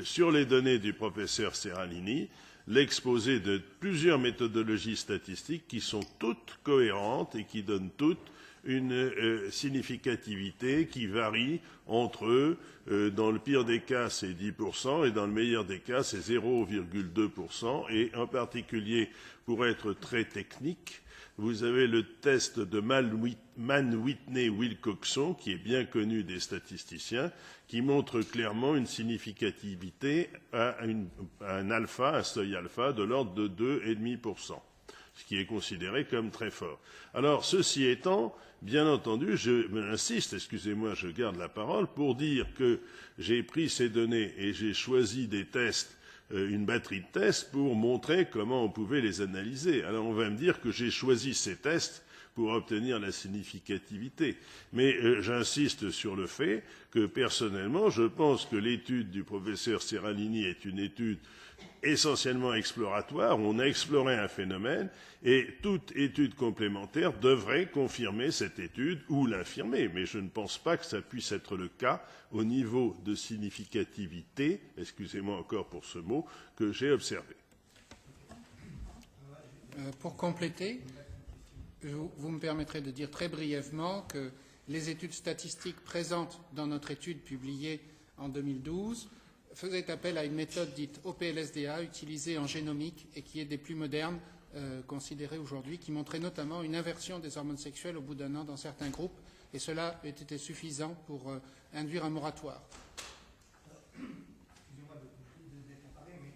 sur les données du professeur Seralini, l'exposé de plusieurs méthodologies statistiques qui sont toutes cohérentes et qui donnent toutes une significativité qui varie entre, dans le pire des cas, c'est 10%, et dans le meilleur des cas, c'est 0,2%. Et en particulier, pour être très technique, vous avez le test de Mann-Whitney-Wilcoxon, qui est bien connu des statisticiens, qui montre clairement une significativité à un alpha, un seuil alpha, de l'ordre de 2,5%, ce qui est considéré comme très fort. Alors, ceci étant, bien entendu, j'insiste, excusez-moi, je garde la parole, pour dire que j'ai pris ces données et j'ai choisi des tests, une batterie de tests pour montrer comment on pouvait les analyser. Alors on va me dire que j'ai choisi ces tests pour obtenir la significativité. Mais j'insiste sur le fait que personnellement, je pense que l'étude du professeur Seralini est une étude essentiellement exploratoire. On a exploré un phénomène et toute étude complémentaire devrait confirmer cette étude ou l'infirmer. Mais je ne pense pas que ça puisse être le cas au niveau de significativité, excusez-moi encore pour ce mot, que j'ai observé. Pour compléter, vous me permettrez de dire très brièvement que les études statistiques présentes dans notre étude publiée en 2012 faisaient appel à une méthode dite OPLSDA utilisée en génomique et qui est des plus modernes considérées aujourd'hui, qui montrait notamment une inversion des hormones sexuelles au bout d'un an dans certains groupes, et cela était suffisant pour induire un moratoire. Excusez-moi de comparer, mais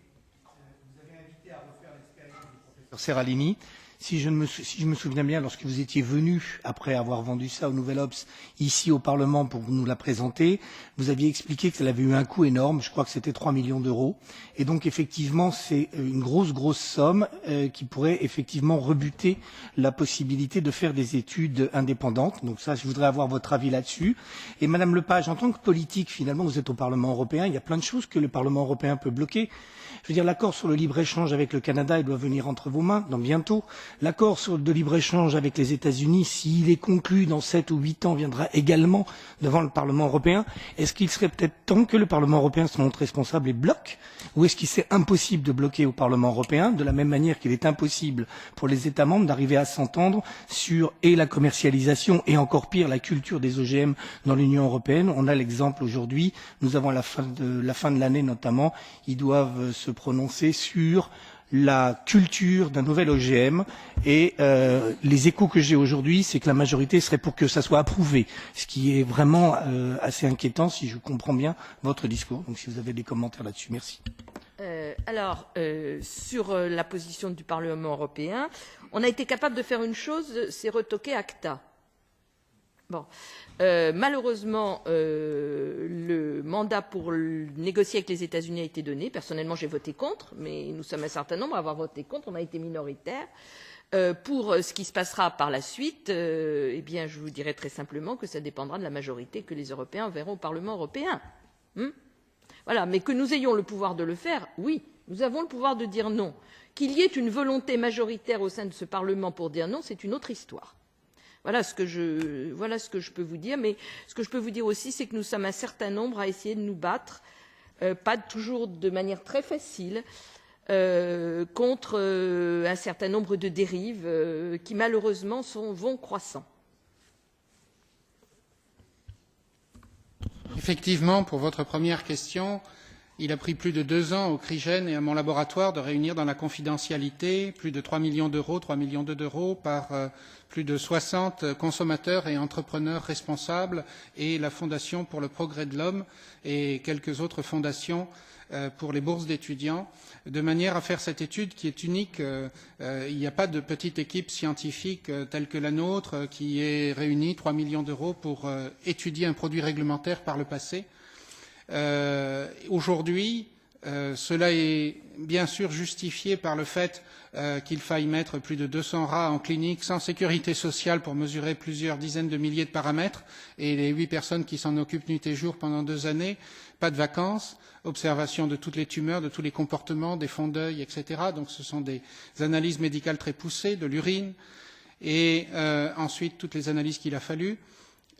vous avez invité à refaire l'expérience du professeur Seralini. Si je me souviens bien, lorsque vous étiez venu, après avoir vendu ça au Nouvel Obs, ici au Parlement pour nous la présenter, vous aviez expliqué que ça avait eu un coût énorme, je crois que c'était 3 millions d'euros. Et donc effectivement, c'est une grosse somme qui pourrait effectivement rebuter la possibilité de faire des études indépendantes. Donc ça, je voudrais avoir votre avis là-dessus. Et Madame Lepage, en tant que politique, finalement, vous êtes au Parlement européen, il y a plein de choses que le Parlement européen peut bloquer. Je veux dire, l'accord sur le libre-échange avec le Canada, il doit venir entre vos mains, dans bientôt. L'accord de libre-échange avec les États-Unis, s'il est conclu dans 7 ou 8 ans, viendra également devant le Parlement européen. Est-ce qu'il serait peut-être temps que le Parlement européen se montre responsable et bloque? Ou est-ce qu'il c'est impossible de bloquer au Parlement européen, de la même manière qu'il est impossible pour les États membres d'arriver à s'entendre sur la commercialisation et encore pire la culture des OGM dans l'Union européenne? On a l'exemple aujourd'hui, nous avons à la fin de l'année notamment, ils doivent se prononcer sur la culture d'un nouvel OGM. Et les échos que j'ai aujourd'hui, c'est que la majorité serait pour que ça soit approuvé, ce qui est vraiment assez inquiétant, si je comprends bien votre discours. Donc si vous avez des commentaires là-dessus, merci. Sur la position du Parlement européen, on a été capable de faire une chose, c'est retoquer ACTA. Bon. Malheureusement, le mandat pour négocier avec les États-Unis a été donné. Personnellement, j'ai voté contre, mais nous sommes un certain nombre à avoir voté contre. On a été minoritaire. Pour ce qui se passera par la suite, eh bien, je vous dirai très simplement que ça dépendra de la majorité que les Européens verront au Parlement européen. Voilà, mais que nous ayons le pouvoir de le faire, oui, nous avons le pouvoir de dire non. Qu'il y ait une volonté majoritaire au sein de ce Parlement pour dire non, c'est une autre histoire. Voilà ce que je peux vous dire, mais ce que je peux vous dire aussi, c'est que nous sommes un certain nombre à essayer de nous battre, pas toujours de manière très facile, contre un certain nombre de dérives qui malheureusement vont croissant. Effectivement, pour votre première question, il a pris plus de 2 ans au CRIGEN et à mon laboratoire de réunir dans la confidentialité plus de 3 millions d'euros, 3 millions d'euros par plus de 60 consommateurs et entrepreneurs responsables et la Fondation pour le progrès de l'homme et quelques autres fondations pour les bourses d'étudiants, de manière à faire cette étude qui est unique. Il n'y a pas de petite équipe scientifique telle que la nôtre qui ait réuni 3 millions d'euros pour étudier un produit réglementaire par le passé. Aujourd'hui, cela est bien sûr justifié par le fait qu'il faille mettre plus de 200 rats en clinique sans sécurité sociale pour mesurer plusieurs dizaines de milliers de paramètres et les 8 personnes qui s'en occupent nuit et jour pendant 2 années, pas de vacances, observation de toutes les tumeurs, de tous les comportements, des fonds d'œil, etc. Donc ce sont des analyses médicales très poussées, de l'urine et ensuite toutes les analyses qu'il a fallu.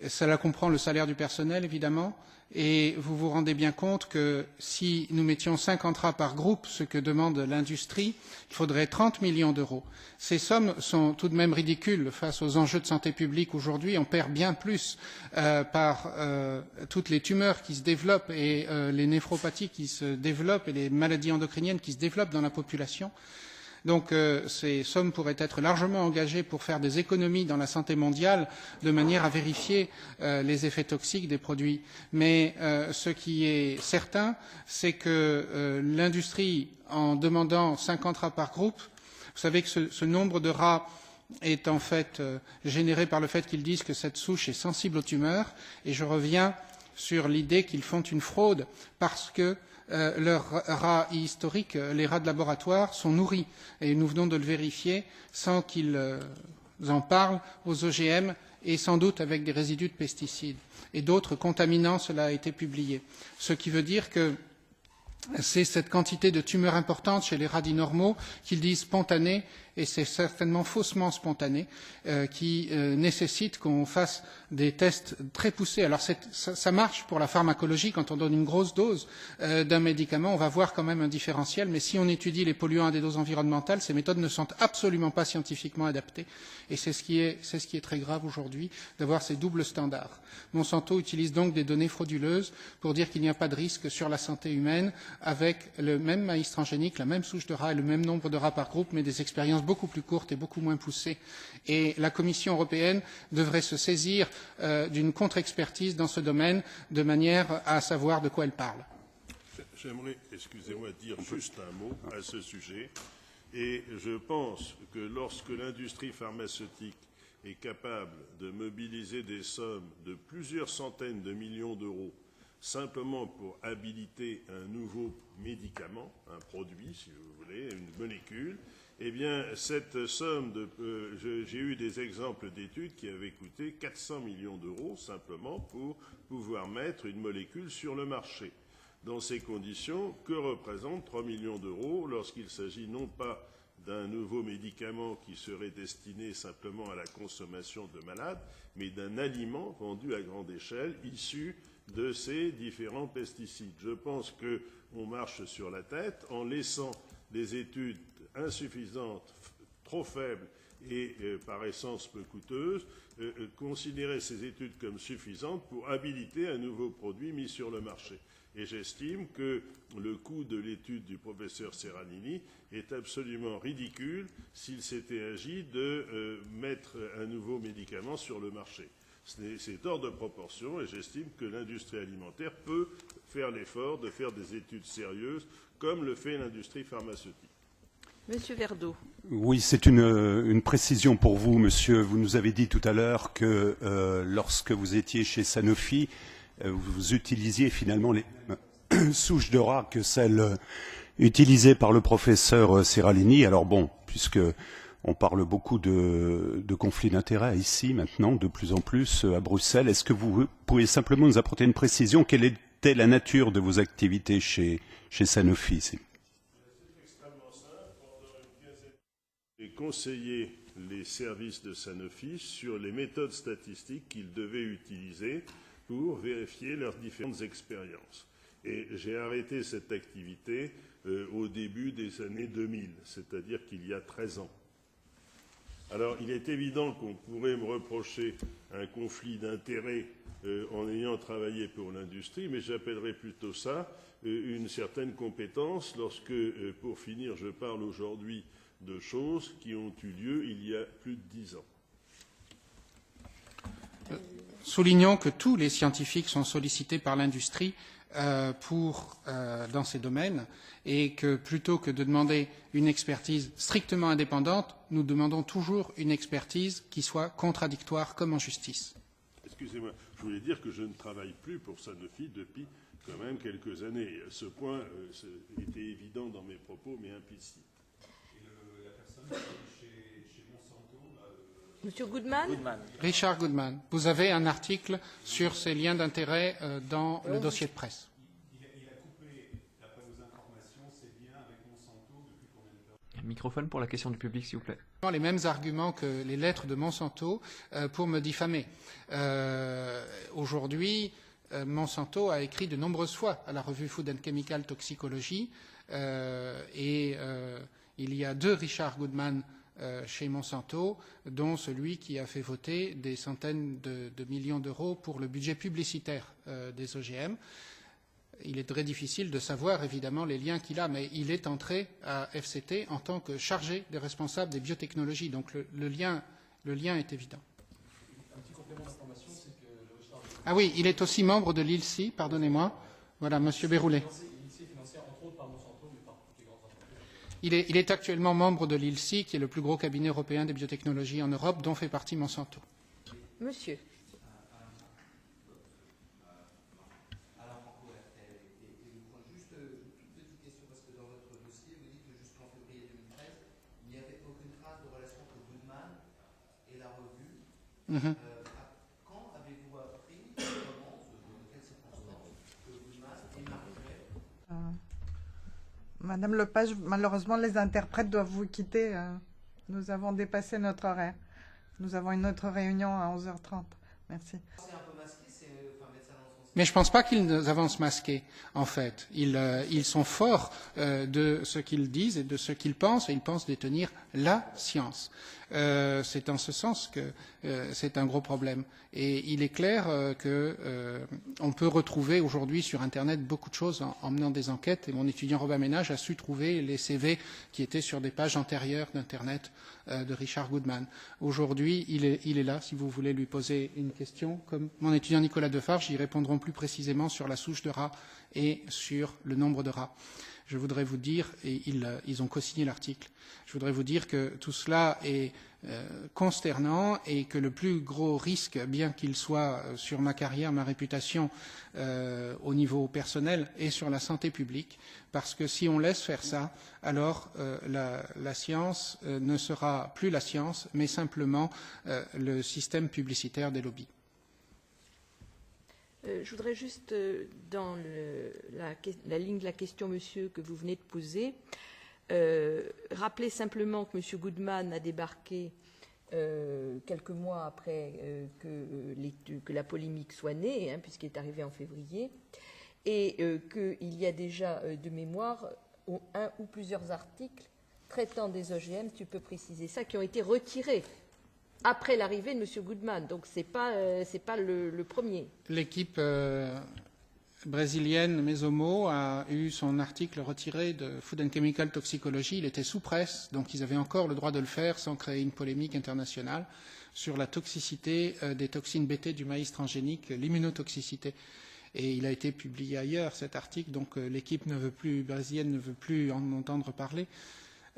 Cela comprend le salaire du personnel, évidemment. Et vous vous rendez bien compte que si nous mettions 50 rats par groupe, ce que demande l'industrie, il faudrait 30 millions d'euros. Ces sommes sont tout de même ridicules face aux enjeux de santé publique aujourd'hui. On perd bien plus par toutes les tumeurs qui se développent et les néphropathies qui se développent et les maladies endocriniennes qui se développent dans la population. Donc ces sommes pourraient être largement engagées pour faire des économies dans la santé mondiale de manière à vérifier les effets toxiques des produits. Mais ce qui est certain, c'est que l'industrie, en demandant 50 rats par groupe, vous savez que ce nombre de rats est en fait généré par le fait qu'ils disent que cette souche est sensible aux tumeurs. Et je reviens sur l'idée qu'ils font une fraude parce que leurs rats historiques, les rats de laboratoire, sont nourris. Et nous venons de le vérifier sans qu'ils en parlent aux OGM et sans doute avec des résidus de pesticides. Et d'autres contaminants, cela a été publié. Ce qui veut dire que c'est cette quantité de tumeurs importante chez les radis normaux qu'ils disent spontanée, et c'est certainement faussement spontané, qui nécessite qu'on fasse des tests très poussés. Alors ça marche pour la pharmacologie, quand on donne une grosse dose d'un médicament, on va voir quand même un différentiel, mais si on étudie les polluants à des doses environnementales, ces méthodes ne sont absolument pas scientifiquement adaptées, et c'est ce qui est très grave aujourd'hui, d'avoir ces doubles standards. Monsanto utilise donc des données frauduleuses pour dire qu'il n'y a pas de risque sur la santé humaine avec le même maïs transgénique, la même souche de rats et le même nombre de rats par groupe, mais des expériences beaucoup plus courtes et beaucoup moins poussées. Et la Commission européenne devrait se saisir d'une contre-expertise dans ce domaine de manière à savoir de quoi elle parle. J'aimerais, excusez-moi, dire juste un mot à ce sujet. Et je pense que lorsque l'industrie pharmaceutique est capable de mobiliser des sommes de plusieurs centaines de millions d'euros simplement pour habiliter un nouveau médicament, un produit, si vous voulez, une molécule, eh bien, cette somme j'ai eu des exemples d'études qui avaient coûté 400 millions d'euros simplement pour pouvoir mettre une molécule sur le marché. Dans ces conditions, que représentent 3 millions d'euros lorsqu'il s'agit non pas d'un nouveau médicament qui serait destiné simplement à la consommation de malades, mais d'un aliment vendu à grande échelle, issu de ces différents pesticides. Je pense qu'on marche sur la tête en laissant des études insuffisantes, trop faibles et par essence peu coûteuses, considérer ces études comme suffisantes pour habiliter un nouveau produit mis sur le marché. Et j'estime que le coût de l'étude du professeur Serralini est absolument ridicule s'il s'était agi de mettre un nouveau médicament sur le marché. C'est hors de proportion et j'estime que l'industrie alimentaire peut faire l'effort de faire des études sérieuses comme le fait l'industrie pharmaceutique. Monsieur Verdeau. Oui, c'est une précision pour vous, monsieur. Vous nous avez dit tout à l'heure que lorsque vous étiez chez Sanofi, vous utilisiez finalement les souches de rat que celles utilisées par le professeur Serralini. Alors bon, puisque on parle beaucoup de conflits d'intérêts ici maintenant, de plus en plus à Bruxelles. Est-ce que vous pouvez simplement nous apporter une précision? Quelle était la nature de vos activités chez Sanofi? C'est extrêmement simple. Pendant une quinzaine d'années, j'ai conseillé les services de Sanofi sur les méthodes statistiques qu'ils devaient utiliser pour vérifier leurs différentes expériences. Et j'ai arrêté cette activité au début des années 2000, c'est-à-dire qu'il y a 13 ans. Alors, il est évident qu'on pourrait me reprocher un conflit d'intérêts en ayant travaillé pour l'industrie, mais j'appellerais plutôt ça une certaine compétence lorsque, pour finir, je parle aujourd'hui de choses qui ont eu lieu il y a plus de 10 ans. Soulignons que tous les scientifiques sont sollicités par l'industrie dans ces domaines et que plutôt que de demander une expertise strictement indépendante, nous demandons toujours une expertise qui soit contradictoire comme en justice. Excusez-moi, je voulais dire que je ne travaille plus pour Sanofi depuis quand même quelques années. Ce point était évident dans mes propos, mais implicite. Et la personne chez Monsanto, Monsieur Goodman. Richard Goodman, vous avez un article sur ces liens d'intérêt dans le dossier de presse. Il a coupé, d'après vos informations, ses liens avec Monsanto depuis combien de temps? Microphone pour la question du public, s'il vous plaît. Les mêmes arguments que les lettres de Monsanto pour me diffamer. Aujourd'hui, Monsanto a écrit de nombreuses fois à la revue Food and Chemical Toxicology et il y a 2 Richard Goodman chez Monsanto, dont celui qui a fait voter des centaines de millions d'euros pour le budget publicitaire des OGM. Il est très difficile de savoir évidemment les liens qu'il a, mais il est entré à FCT en tant que chargé des responsables des biotechnologies. Donc le lien est évident. Un petit complément d'information, c'est que le Richard... Ah oui, il est aussi membre de l'ILSI, pardonnez-moi. Voilà, Monsieur Béroulet. L'ILSI est financé entre autres par Monsanto, mais par toutes les grandes entreprises. Il est actuellement membre de l'ILSI, qui est le plus gros cabinet européen des biotechnologies en Europe, dont fait partie Monsanto. Monsieur. Quand avez-vous appris, comment, dans quelles circonstances, que Goodman émargeait Madame Lepage, malheureusement, les interprètes doivent vous quitter. Nous avons dépassé notre horaire. Nous avons une autre réunion à 11h30. Merci. C'est un peu masqué, c'est mettre ça dans son... Mais je ne pense pas qu'ils avancent masqués, en fait. Ils sont forts de ce qu'ils disent et de ce qu'ils pensent, et ils pensent détenir la science. C'est en ce sens que c'est un gros problème. Et il est clair qu'on peut retrouver aujourd'hui sur Internet beaucoup de choses en menant des enquêtes. Et mon étudiant Robin Ménage a su trouver les CV qui étaient sur des pages antérieures d'Internet de Richard Goodman. Aujourd'hui, il est là, si vous voulez lui poser une question. Comme mon étudiant Nicolas Defarge, ils répondront plus précisément sur la souche de rats et sur le nombre de rats. Je voudrais vous dire, et ils ont co-signé l'article, je voudrais vous dire que tout cela est consternant et que le plus gros risque, bien qu'il soit sur ma carrière, ma réputation au niveau personnel, est sur la santé publique, parce que si on laisse faire ça, alors la science ne sera plus la science, mais simplement le système publicitaire des lobbies. Je voudrais juste, dans la ligne de la question, monsieur, que vous venez de poser, rappeler simplement que monsieur Goodman a débarqué quelques mois après que la polémique soit née, hein, puisqu'il est arrivé en février, et qu'il y a déjà de mémoire un ou plusieurs articles traitant des OGM, tu peux préciser ça, qui ont été retirés après l'arrivée de M. Goodman. Donc ce n'est pas le premier. L'équipe brésilienne Mesomo a eu son article retiré de Food and Chemical Toxicology. Il était sous presse, donc ils avaient encore le droit de le faire sans créer une polémique internationale sur la toxicité des toxines BT du maïs transgénique, l'immunotoxicité. Et il a été publié ailleurs, cet article, donc l'équipe brésilienne ne veut plus en entendre parler.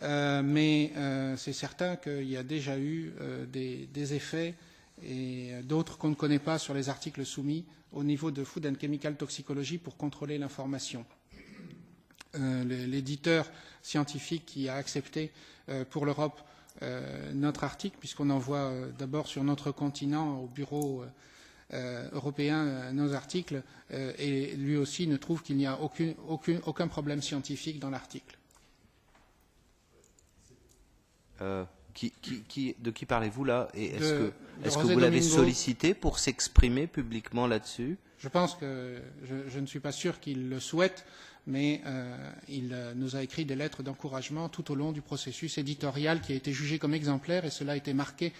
Mais c'est certain qu'il y a déjà eu des effets et d'autres qu'on ne connaît pas sur les articles soumis au niveau de Food and Chemical Toxicology pour contrôler l'information. L'éditeur scientifique qui a accepté pour l'Europe notre article, puisqu'on envoie d'abord sur notre continent au bureau européen nos articles, et lui aussi ne trouve qu'il n'y a aucun problème scientifique dans l'article. De qui parlez-vous là? Et est-ce que José vous l'avez Domingo sollicité pour s'exprimer publiquement là-dessus? Je pense que je ne suis pas sûr qu'il le souhaite, mais il nous a écrit des lettres d'encouragement tout au long du processus éditorial qui a été jugé comme exemplaire, et cela a été marqué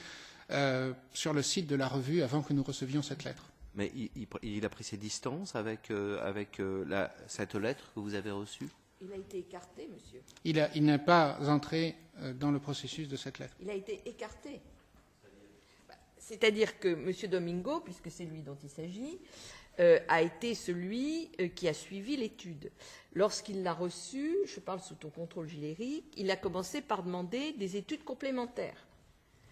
sur le site de la revue avant que nous recevions cette lettre. Mais il a pris ses distances avec cette lettre que vous avez reçue? Il a été écarté, monsieur. Il n'est pas entré dans le processus de cette lettre. Il a été écarté. C'est-à-dire que M. Domingo, puisque c'est lui dont il s'agit, a été celui qui a suivi l'étude. Lorsqu'il l'a reçue, je parle sous ton contrôle, Gilles-Éric, il a commencé par demander des études complémentaires.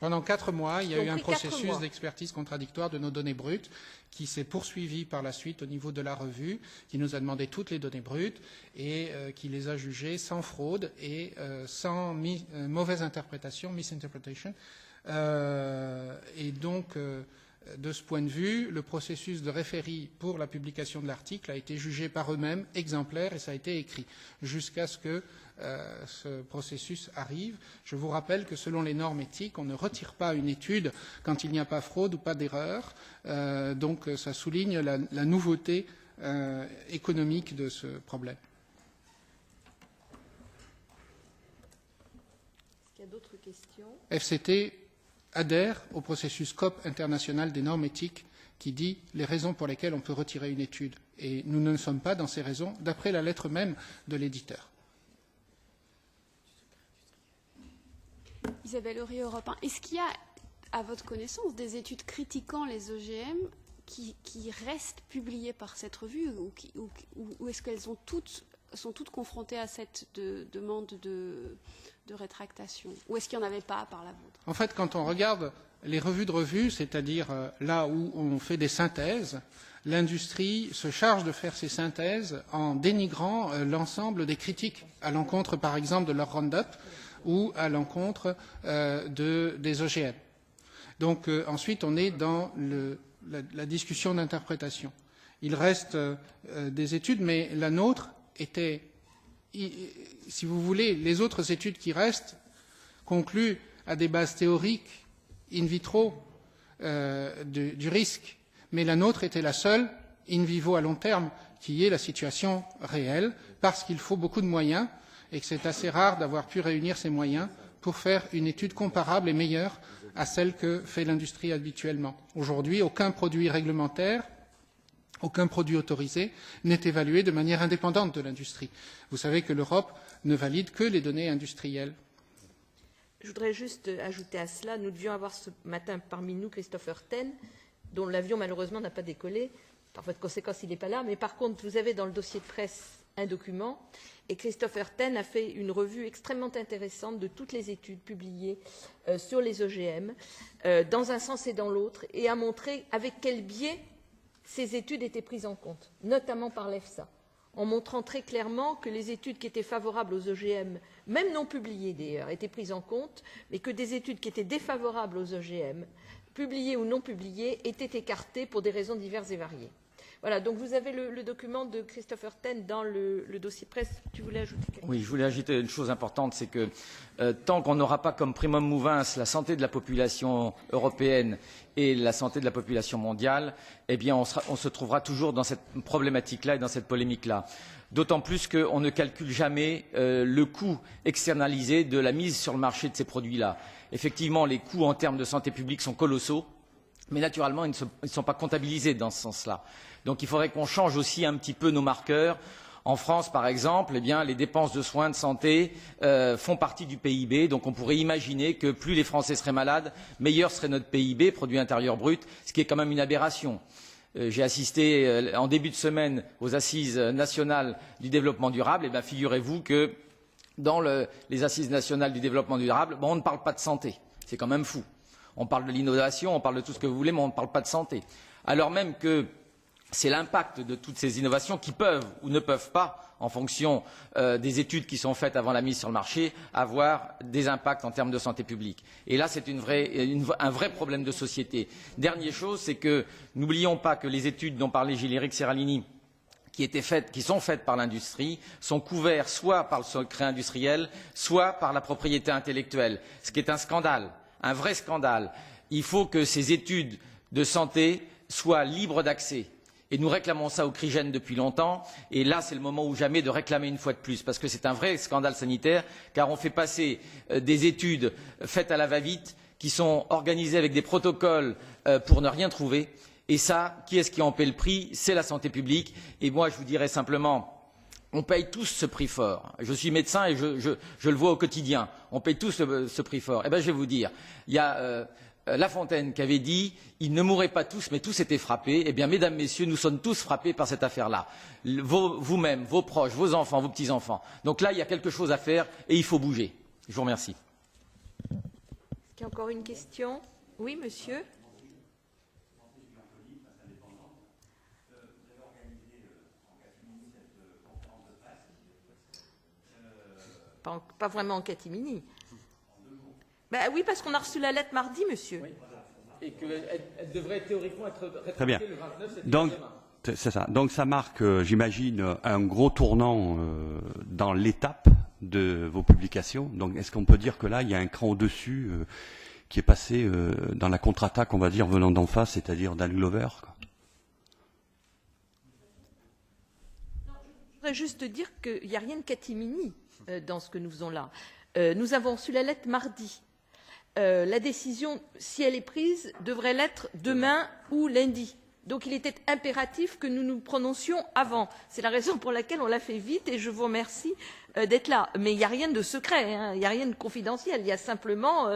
Pendant 4 mois, il y a eu un processus d'expertise contradictoire de nos données brutes qui s'est poursuivi par la suite au niveau de la revue, qui nous a demandé toutes les données brutes et qui les a jugées sans fraude et sans mauvaise interprétation, misinterpretation. Et donc, de ce point de vue, le processus de référé pour la publication de l'article a été jugé par eux-mêmes exemplaire et ça a été écrit jusqu'à ce que ce processus arrive. Je vous rappelle que selon les normes éthiques, on ne retire pas une étude quand il n'y a pas fraude ou pas d'erreur. Donc ça souligne la nouveauté économique de ce problème. Est-ce qu'il y a d'autres questions? FCT adhère au processus COP international des normes éthiques qui dit les raisons pour lesquelles on peut retirer une étude. Et nous ne sommes pas dans ces raisons, d'après la lettre même de l'éditeur. Isabelle Horry, Europe 1. Est-ce qu'il y a, à votre connaissance, des études critiquant les OGM qui restent publiées par cette revue ou est-ce qu'elles sont toutes confrontées à cette demande de rétractation? Ou est-ce qu'il n'y en avait pas à part la vôtre? En fait, quand on regarde les revues de revues, c'est-à-dire là où on fait des synthèses, l'industrie se charge de faire ces synthèses en dénigrant l'ensemble des critiques à l'encontre, par exemple, de leur Roundup ou à l'encontre des OGM. Donc ensuite, on est dans la discussion d'interprétation. Il reste des études, mais la nôtre était, si vous voulez, les autres études qui restent concluent à des bases théoriques in vitro du risque, mais la nôtre était la seule in vivo à long terme qui est la situation réelle, parce qu'il faut beaucoup de moyens et que c'est assez rare d'avoir pu réunir ces moyens pour faire une étude comparable et meilleure à celle que fait l'industrie habituellement. Aujourd'hui, aucun produit réglementaire, aucun produit autorisé n'est évalué de manière indépendante de l'industrie. Vous savez que l'Europe ne valide que les données industrielles. Je voudrais juste ajouter à cela, nous devions avoir ce matin parmi nous Christopher Ten, dont l'avion malheureusement n'a pas décollé. Par voie de conséquence, il n'est pas là. Mais par contre, vous avez dans le dossier de presse un document. Et Christopher Ten a fait une revue extrêmement intéressante de toutes les études publiées sur les OGM, dans un sens et dans l'autre, et a montré avec quel biais ces études étaient prises en compte, notamment par l'EFSA, en montrant très clairement que les études qui étaient favorables aux OGM, même non publiées d'ailleurs, étaient prises en compte, mais que des études qui étaient défavorables aux OGM, publiées ou non publiées, étaient écartées pour des raisons diverses et variées. Voilà, donc vous avez le document de Christopher Ten dans le dossier presse. Tu voulais ajouter quelque chose? Oui, je voulais ajouter une chose importante, c'est que tant qu'on n'aura pas comme primum movens la santé de la population européenne et la santé de la population mondiale, eh bien on se trouvera toujours dans cette problématique-là et dans cette polémique-là. D'autant plus qu'on ne calcule jamais le coût externalisé de la mise sur le marché de ces produits-là. Effectivement, les coûts en termes de santé publique sont colossaux. Mais naturellement, ils ne sont pas comptabilisés dans ce sens-là. Donc il faudrait qu'on change aussi un petit peu nos marqueurs. En France, par exemple, eh bien, les dépenses de soins de santé font partie du PIB. Donc on pourrait imaginer que plus les Français seraient malades, meilleur serait notre PIB, produit intérieur brut, ce qui est quand même une aberration. J'ai assisté en début de semaine aux assises nationales du développement durable. Eh bien, figurez-vous que dans les assises nationales du développement durable, on ne parle pas de santé. C'est quand même fou. On parle de l'innovation, on parle de tout ce que vous voulez, mais on ne parle pas de santé. Alors même que c'est l'impact de toutes ces innovations qui peuvent ou ne peuvent pas, en fonction des études qui sont faites avant la mise sur le marché, avoir des impacts en termes de santé publique. Et là, c'est un vrai problème de société. Dernière chose, c'est que n'oublions pas que les études dont parlait Gilles-Éric Serralini, qui sont faites par l'industrie, sont couvertes soit par le secret industriel, soit par la propriété intellectuelle, ce qui est un scandale, un vrai scandale. Il faut que ces études de santé soient libres d'accès. Et nous réclamons ça au CRIGEN depuis longtemps. Et là, c'est le moment ou jamais de réclamer une fois de plus, parce que c'est un vrai scandale sanitaire, car on fait passer des études faites à la va-vite, qui sont organisées avec des protocoles pour ne rien trouver. Et ça, qui est-ce qui en paie le prix? C'est la santé publique. Et moi, je vous dirais simplement, on paye tous ce prix fort. Je suis médecin et je le vois au quotidien. On paye tous ce prix fort. Eh bien, je vais vous dire, il y a La Fontaine qui avait dit « Ils ne mourraient pas tous, mais tous étaient frappés ». Eh bien, mesdames, messieurs, nous sommes tous frappés par cette affaire-là. Vous-même, vos proches, vos enfants, vos petits-enfants. Donc là, il y a quelque chose à faire et il faut bouger. Je vous remercie. Est-ce qu'il y a encore une question? Oui, monsieur. Pas vraiment en catimini. Ben oui, parce qu'on a reçu la lettre mardi, monsieur. Oui. Et qu'elle devrait théoriquement être très bien. Le 29, donc, c'est ça. Donc ça marque, j'imagine, un gros tournant dans l'étape de vos publications. Donc est-ce qu'on peut dire que là, il y a un cran au-dessus qui est passé dans la contre-attaque, on va dire, venant d'en face, c'est-à-dire Dan Glover, quoi. Je voudrais juste dire qu'il n'y a rien de catimini dans ce que nous faisons là. Nous avons reçu la lettre mardi. La décision, si elle est prise, devrait l'être demain ou lundi. Donc il était impératif que nous nous prononcions avant. C'est la raison pour laquelle on l'a fait vite et je vous remercie d'être là. Mais il n'y a rien de secret, hein, il n'y a rien de confidentiel. Il y a simplement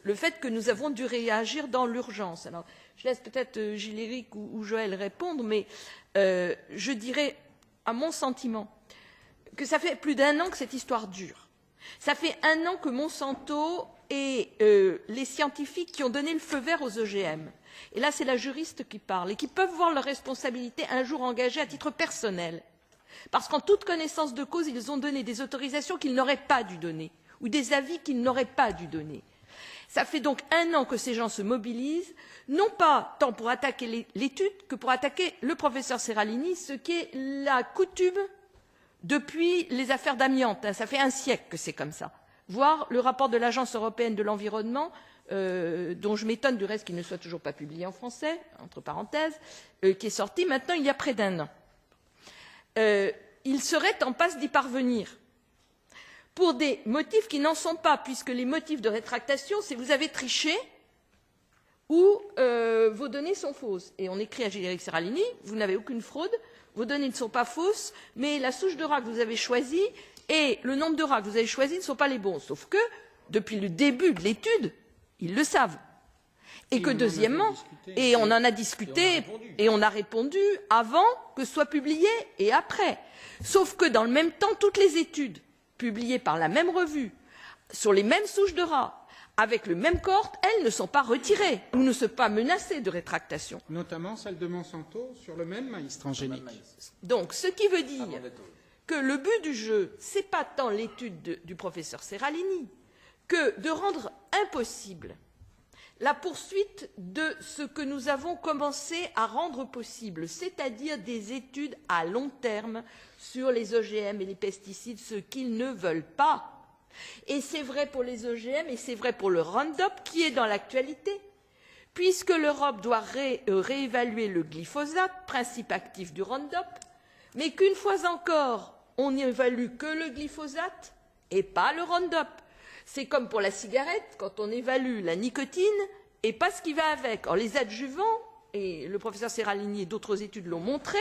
le fait que nous avons dû réagir dans l'urgence. Alors, je laisse peut-être Gilles-Éric ou Joël répondre, mais je dirais, à mon sentiment, que ça fait plus d'1 an que cette histoire dure. Ça fait 1 an que Monsanto et les scientifiques qui ont donné le feu vert aux OGM, et là c'est la juriste qui parle, et qui peuvent voir leur responsabilité un jour engagée à titre personnel, parce qu'en toute connaissance de cause, ils ont donné des autorisations qu'ils n'auraient pas dû donner, ou des avis qu'ils n'auraient pas dû donner. Ça fait donc 1 an que ces gens se mobilisent, non pas tant pour attaquer l'étude que pour attaquer le professeur Serralini, ce qui est la coutume depuis les affaires d'amiante. Ça fait 1 siècle que c'est comme ça. Voir le rapport de l'Agence européenne de l'environnement, dont je m'étonne du reste qu'il ne soit toujours pas publié en français, entre parenthèses, qui est sorti maintenant il y a près d'1 an. Il serait en passe d'y parvenir, pour des motifs qui n'en sont pas, puisque les motifs de rétractation, c'est vous avez triché ou vos données sont fausses. Et on écrit à Gilles-Éric Serralini, vous n'avez aucune fraude, vos données ne sont pas fausses, mais la souche de rat que vous avez choisie et le nombre de rats que vous avez choisis ne sont pas les bons. Sauf que, depuis le début de l'étude, ils le savent. Et que deuxièmement, et on en a discuté, et on a répondu avant que ce soit publié et après. Sauf que dans le même temps, toutes les études publiées par la même revue, sur les mêmes souches de rats, avec le même cohorte, elles ne sont pas retirées ou ne sont pas menacées de rétractation. Notamment celle de Monsanto sur le même maïs transgénique. Donc, ce qui veut dire que le but du jeu, ce n'est pas tant l'étude du professeur Serralini que de rendre impossible la poursuite de ce que nous avons commencé à rendre possible, c'est-à-dire des études à long terme sur les OGM et les pesticides, ce qu'ils ne veulent pas. Et c'est vrai pour les OGM et c'est vrai pour le Roundup qui est dans l'actualité, puisque l'Europe doit réévaluer le glyphosate, principe actif du Roundup, mais qu'une fois encore, on n'évalue que le glyphosate et pas le Roundup. C'est comme pour la cigarette, quand on évalue la nicotine et pas ce qui va avec. Or, les adjuvants, et le professeur Serralini et d'autres études l'ont montré,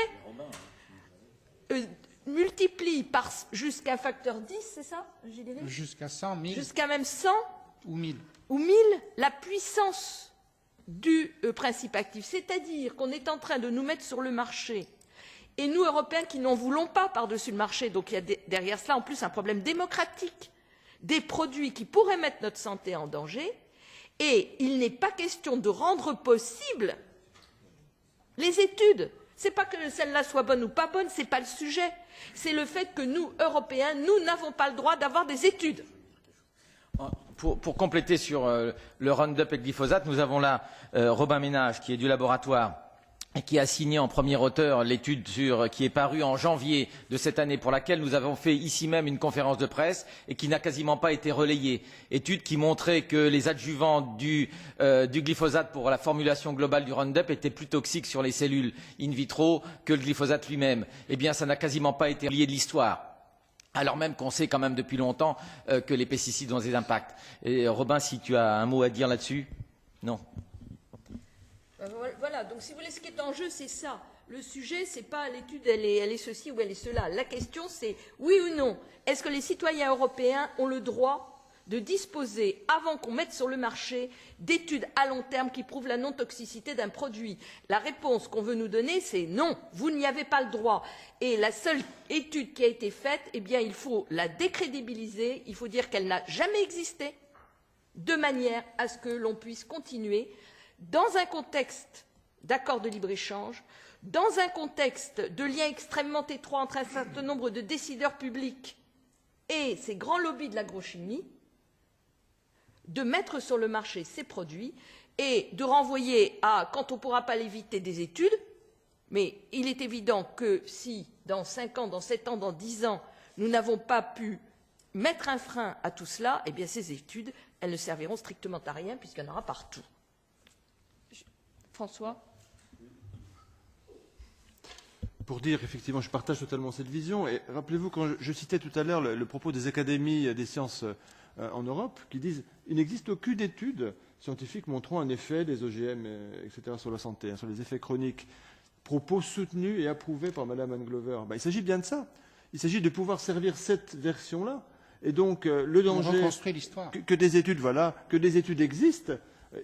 multiplient jusqu'à un facteur 10, c'est ça, Gilles? Jusqu'à 100 000. Jusqu'à même 100 ou 1000. Ou 1000, la puissance du principe actif. C'est-à-dire qu'on est en train de nous mettre sur le marché, et nous, Européens, qui n'en voulons pas par-dessus le marché, donc il y a derrière cela, en plus, un problème démocratique, des produits qui pourraient mettre notre santé en danger, et il n'est pas question de rendre possible les études. Ce n'est pas que celle-là soit bonne ou pas bonne, ce n'est pas le sujet. C'est le fait que nous, Européens, nous n'avons pas le droit d'avoir des études. Pour compléter sur le Roundup et le glyphosate, nous avons là Robin Ménage, qui est du laboratoire et qui a signé en premier auteur l'étude qui est parue en janvier de cette année, pour laquelle nous avons fait ici même une conférence de presse et qui n'a quasiment pas été relayée. Étude qui montrait que les adjuvants du glyphosate pour la formulation globale du Roundup étaient plus toxiques sur les cellules in vitro que le glyphosate lui-même. Eh bien, ça n'a quasiment pas été relayé de l'histoire. Alors même qu'on sait quand même depuis longtemps que les pesticides ont des impacts. Et Robin, si tu as un mot à dire là-dessus? Non. Voilà, donc si vous voulez, ce qui est en jeu, c'est ça. Le sujet, c'est pas l'étude, elle est ceci ou elle est cela. La question, c'est oui ou non. Est-ce que les citoyens européens ont le droit de disposer, avant qu'on mette sur le marché, d'études à long terme qui prouvent la non-toxicité d'un produit? La réponse qu'on veut nous donner, c'est non, vous n'y avez pas le droit. Et la seule étude qui a été faite, eh bien, il faut la décrédibiliser, il faut dire qu'elle n'a jamais existé, de manière à ce que l'on puisse continuer dans un contexte d'accord de libre-échange, dans un contexte de lien extrêmement étroit entre un certain nombre de décideurs publics et ces grands lobbies de l'agrochimie, de mettre sur le marché ces produits et de renvoyer à, quand on ne pourra pas l'éviter, des études. Mais il est évident que si, dans 5 ans, dans 7 ans, dans 10 ans, nous n'avons pas pu mettre un frein à tout cela, eh bien ces études, elles ne serviront strictement à rien puisqu'il y en aura partout. François? Pour dire, effectivement, je partage totalement cette vision. Et rappelez-vous, quand je citais tout à l'heure le propos des académies des sciences en Europe, qui disent qu'il n'existe aucune étude scientifique montrant un effet des OGM, etc., sur la santé, sur les effets chroniques. Propos soutenus et approuvés par Mme Anne Glover. Il s'agit bien de ça. Il s'agit de pouvoir servir cette version-là. Et donc, le danger que des études, voilà, que des études existent,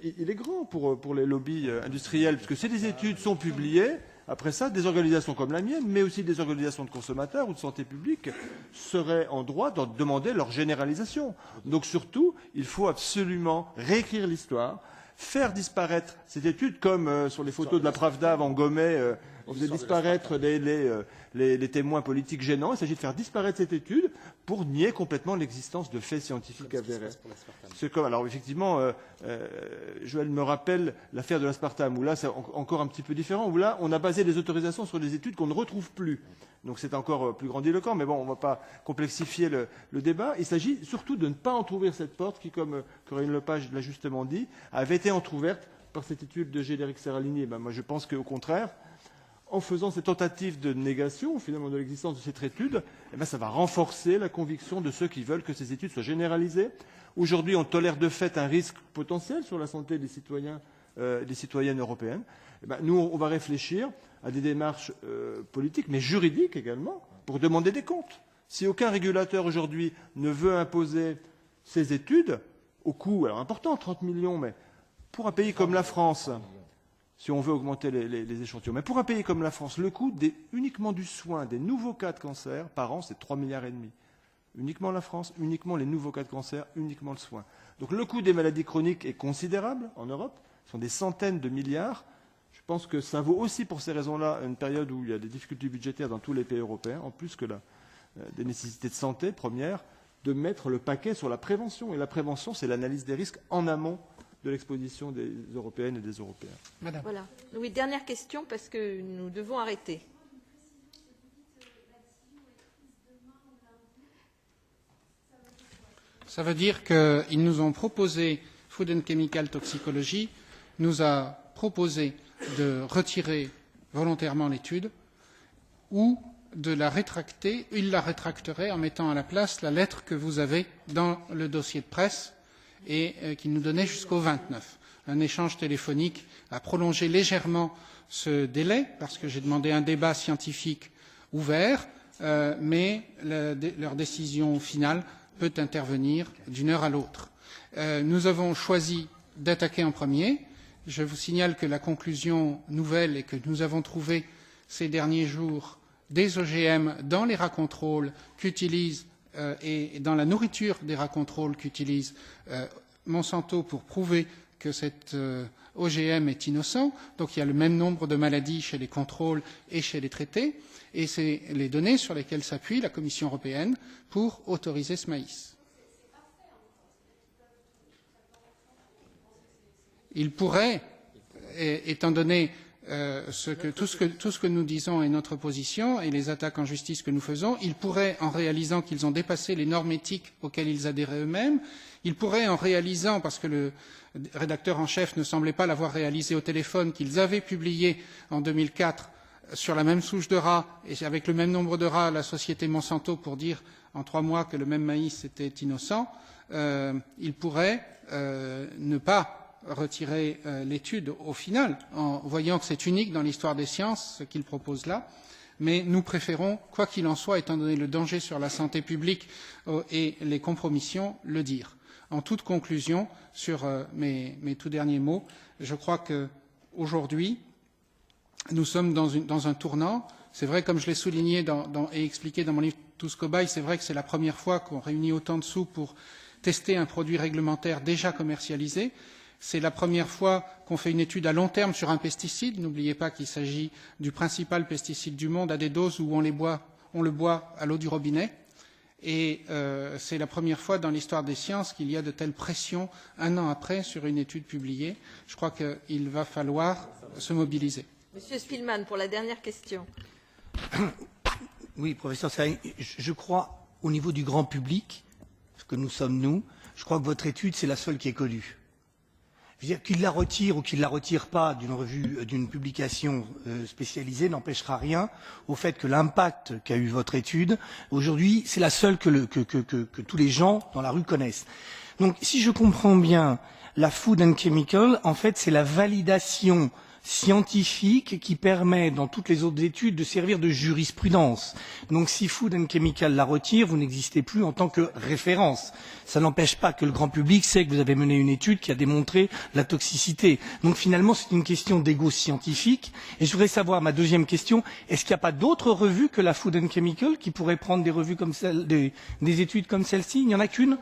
il est grand pour les lobbies industriels, puisque si les études sont publiées, après ça, des organisations comme la mienne, mais aussi des organisations de consommateurs ou de santé publique, seraient en droit de demander leur généralisation. Donc surtout, il faut absolument réécrire l'histoire, faire disparaître ces études, comme sur les photos de la Pravda en Gomet, on faisait disparaître les témoins politiques gênants. Il s'agit de faire disparaître cette étude pour nier complètement l'existence de faits scientifiques avérés. Alors effectivement, Joël me rappelle l'affaire de l'aspartame, où là c'est encore un petit peu différent, où là on a basé les autorisations sur des études qu'on ne retrouve plus. Donc c'est encore plus grandiloquent, mais bon, on ne va pas complexifier le débat. Il s'agit surtout de ne pas entrouvrir cette porte qui, comme Corinne Lepage l'a justement dit, avait été entrouverte par cette étude de Gédéric Serralini. Moi je pense qu'au contraire, en faisant cette tentative de négation finalement de l'existence de cette étude, ça va renforcer la conviction de ceux qui veulent que ces études soient généralisées. Aujourd'hui, on tolère de fait un risque potentiel sur la santé des citoyens, des citoyennes européennes. Nous, on va réfléchir à des démarches politiques, mais juridiques également, pour demander des comptes. Si aucun régulateur aujourd'hui ne veut imposer ces études, au coût alors important, 30 millions, mais pour un pays comme la France, si on veut augmenter les échantillons. Mais pour un pays comme la France, le coût uniquement du soin, des nouveaux cas de cancer par an, c'est 3,5 milliards. Uniquement la France, uniquement les nouveaux cas de cancer, uniquement le soin. Donc le coût des maladies chroniques est considérable en Europe. Ce sont des centaines de milliards. Je pense que ça vaut aussi pour ces raisons-là une période où il y a des difficultés budgétaires dans tous les pays européens, en plus que des nécessités de santé premières, de mettre le paquet sur la prévention. Et la prévention, c'est l'analyse des risques en amont de l'exposition des Européennes et des Européens. Madame. Voilà. Oui, dernière question parce que nous devons arrêter. Ça veut dire qu'ils nous ont proposé, Food and Chemical Toxicology nous a proposé de retirer volontairement l'étude ou de la rétracter. Il la rétracterait en mettant à la place la lettre que vous avez dans le dossier de presse et qui nous donnait jusqu'au 29. Un échange téléphonique a prolongé légèrement ce délai parce que j'ai demandé un débat scientifique ouvert, mais leur décision finale peut intervenir d'une heure à l'autre. Nous avons choisi d'attaquer en premier. Je vous signale que la conclusion nouvelle est que nous avons trouvé ces derniers jours des OGM dans les rats contrôles qu'utilise et dans la nourriture des rats contrôles qu'utilise Monsanto pour prouver que cet OGM est innocent. Donc il y a le même nombre de maladies chez les contrôles et chez les traités. Et c'est les données sur lesquelles s'appuie la Commission européenne pour autoriser ce maïs. Il pourrait, étant donné tout ce que nous disons est notre position et les attaques en justice que nous faisons, il pourrait, en réalisant qu'ils ont dépassé les normes éthiques auxquelles ils adhéraient eux-mêmes, il pourrait, en réalisant, parce que le rédacteur en chef ne semblait pas l'avoir réalisé au téléphone, qu'ils avaient publié en 2004 sur la même souche de rats et avec le même nombre de rats la société Monsanto pour dire en 3 mois que le même maïs était innocent, il pourrait ne pas retirer l'étude au final, en voyant que c'est unique dans l'histoire des sciences, ce qu'il propose là. Mais nous préférons, quoi qu'il en soit, étant donné le danger sur la santé publique et les compromissions, le dire. En toute conclusion, sur mes tout derniers mots, je crois qu'aujourd'hui, nous sommes dans un tournant. C'est vrai, comme je l'ai souligné et expliqué dans mon livre Tous cobayes, c'est vrai que c'est la première fois qu'on réunit autant de sous pour tester un produit réglementaire déjà commercialisé. C'est la première fois qu'on fait une étude à long terme sur un pesticide. N'oubliez pas qu'il s'agit du principal pesticide du monde à des doses où on le boit à l'eau du robinet. Et c'est la première fois dans l'histoire des sciences qu'il y a de telles pressions 1 an après sur une étude publiée. Je crois qu'il va falloir se mobiliser. Monsieur Spillmann, pour la dernière question. Oui, professeur Serrin, je crois, au niveau du grand public, ce que nous sommes nous, je crois que votre étude, c'est la seule qui est connue. Je veux dire, qu'il la retire ou qu'il ne la retire pas d'une revue, d'une publication spécialisée n'empêchera rien au fait que l'impact qu'a eu votre étude, aujourd'hui, c'est la seule que tous les gens dans la rue connaissent. Donc, si je comprends bien, la Food and Chemical, en fait, c'est la validation scientifique qui permet, dans toutes les autres études, de servir de jurisprudence. Donc si Food and Chemical la retire, vous n'existez plus en tant que référence. Ça n'empêche pas que le grand public sait que vous avez mené une étude qui a démontré la toxicité. Donc finalement, c'est une question d'égo scientifique. Et je voudrais savoir, ma deuxième question, est-ce qu'il n'y a pas d'autres revues que la Food and Chemical qui pourraient prendre des revues comme celle, des études comme celle-ci? Il n'y en a qu'une?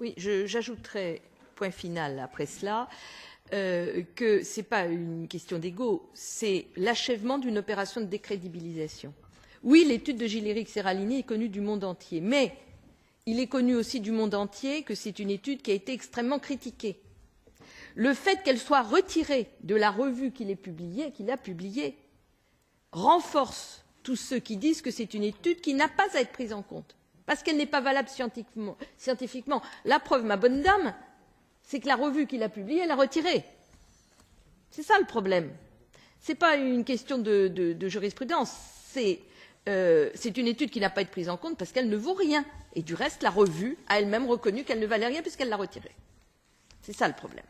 Oui, j'ajouterai, point final après cela, que ce n'est pas une question d'ego, c'est l'achèvement d'une opération de décrédibilisation. Oui, l'étude de Gilleric-Serralini est connue du monde entier, mais il est connu aussi du monde entier que c'est une étude qui a été extrêmement critiquée. Le fait qu'elle soit retirée de la revue qu'il a publiée, renforce tous ceux qui disent que c'est une étude qui n'a pas à être prise en compte, parce qu'elle n'est pas valable scientifiquement. La preuve, ma bonne dame, c'est que la revue qu'il a publiée, elle l'a retirée. C'est ça le problème. Ce n'est pas une question de jurisprudence, c'est une étude qui n'a pas à être prise en compte parce qu'elle ne vaut rien. Et du reste, la revue a elle-même reconnu qu'elle ne valait rien puisqu'elle l'a retirée. C'est ça le problème.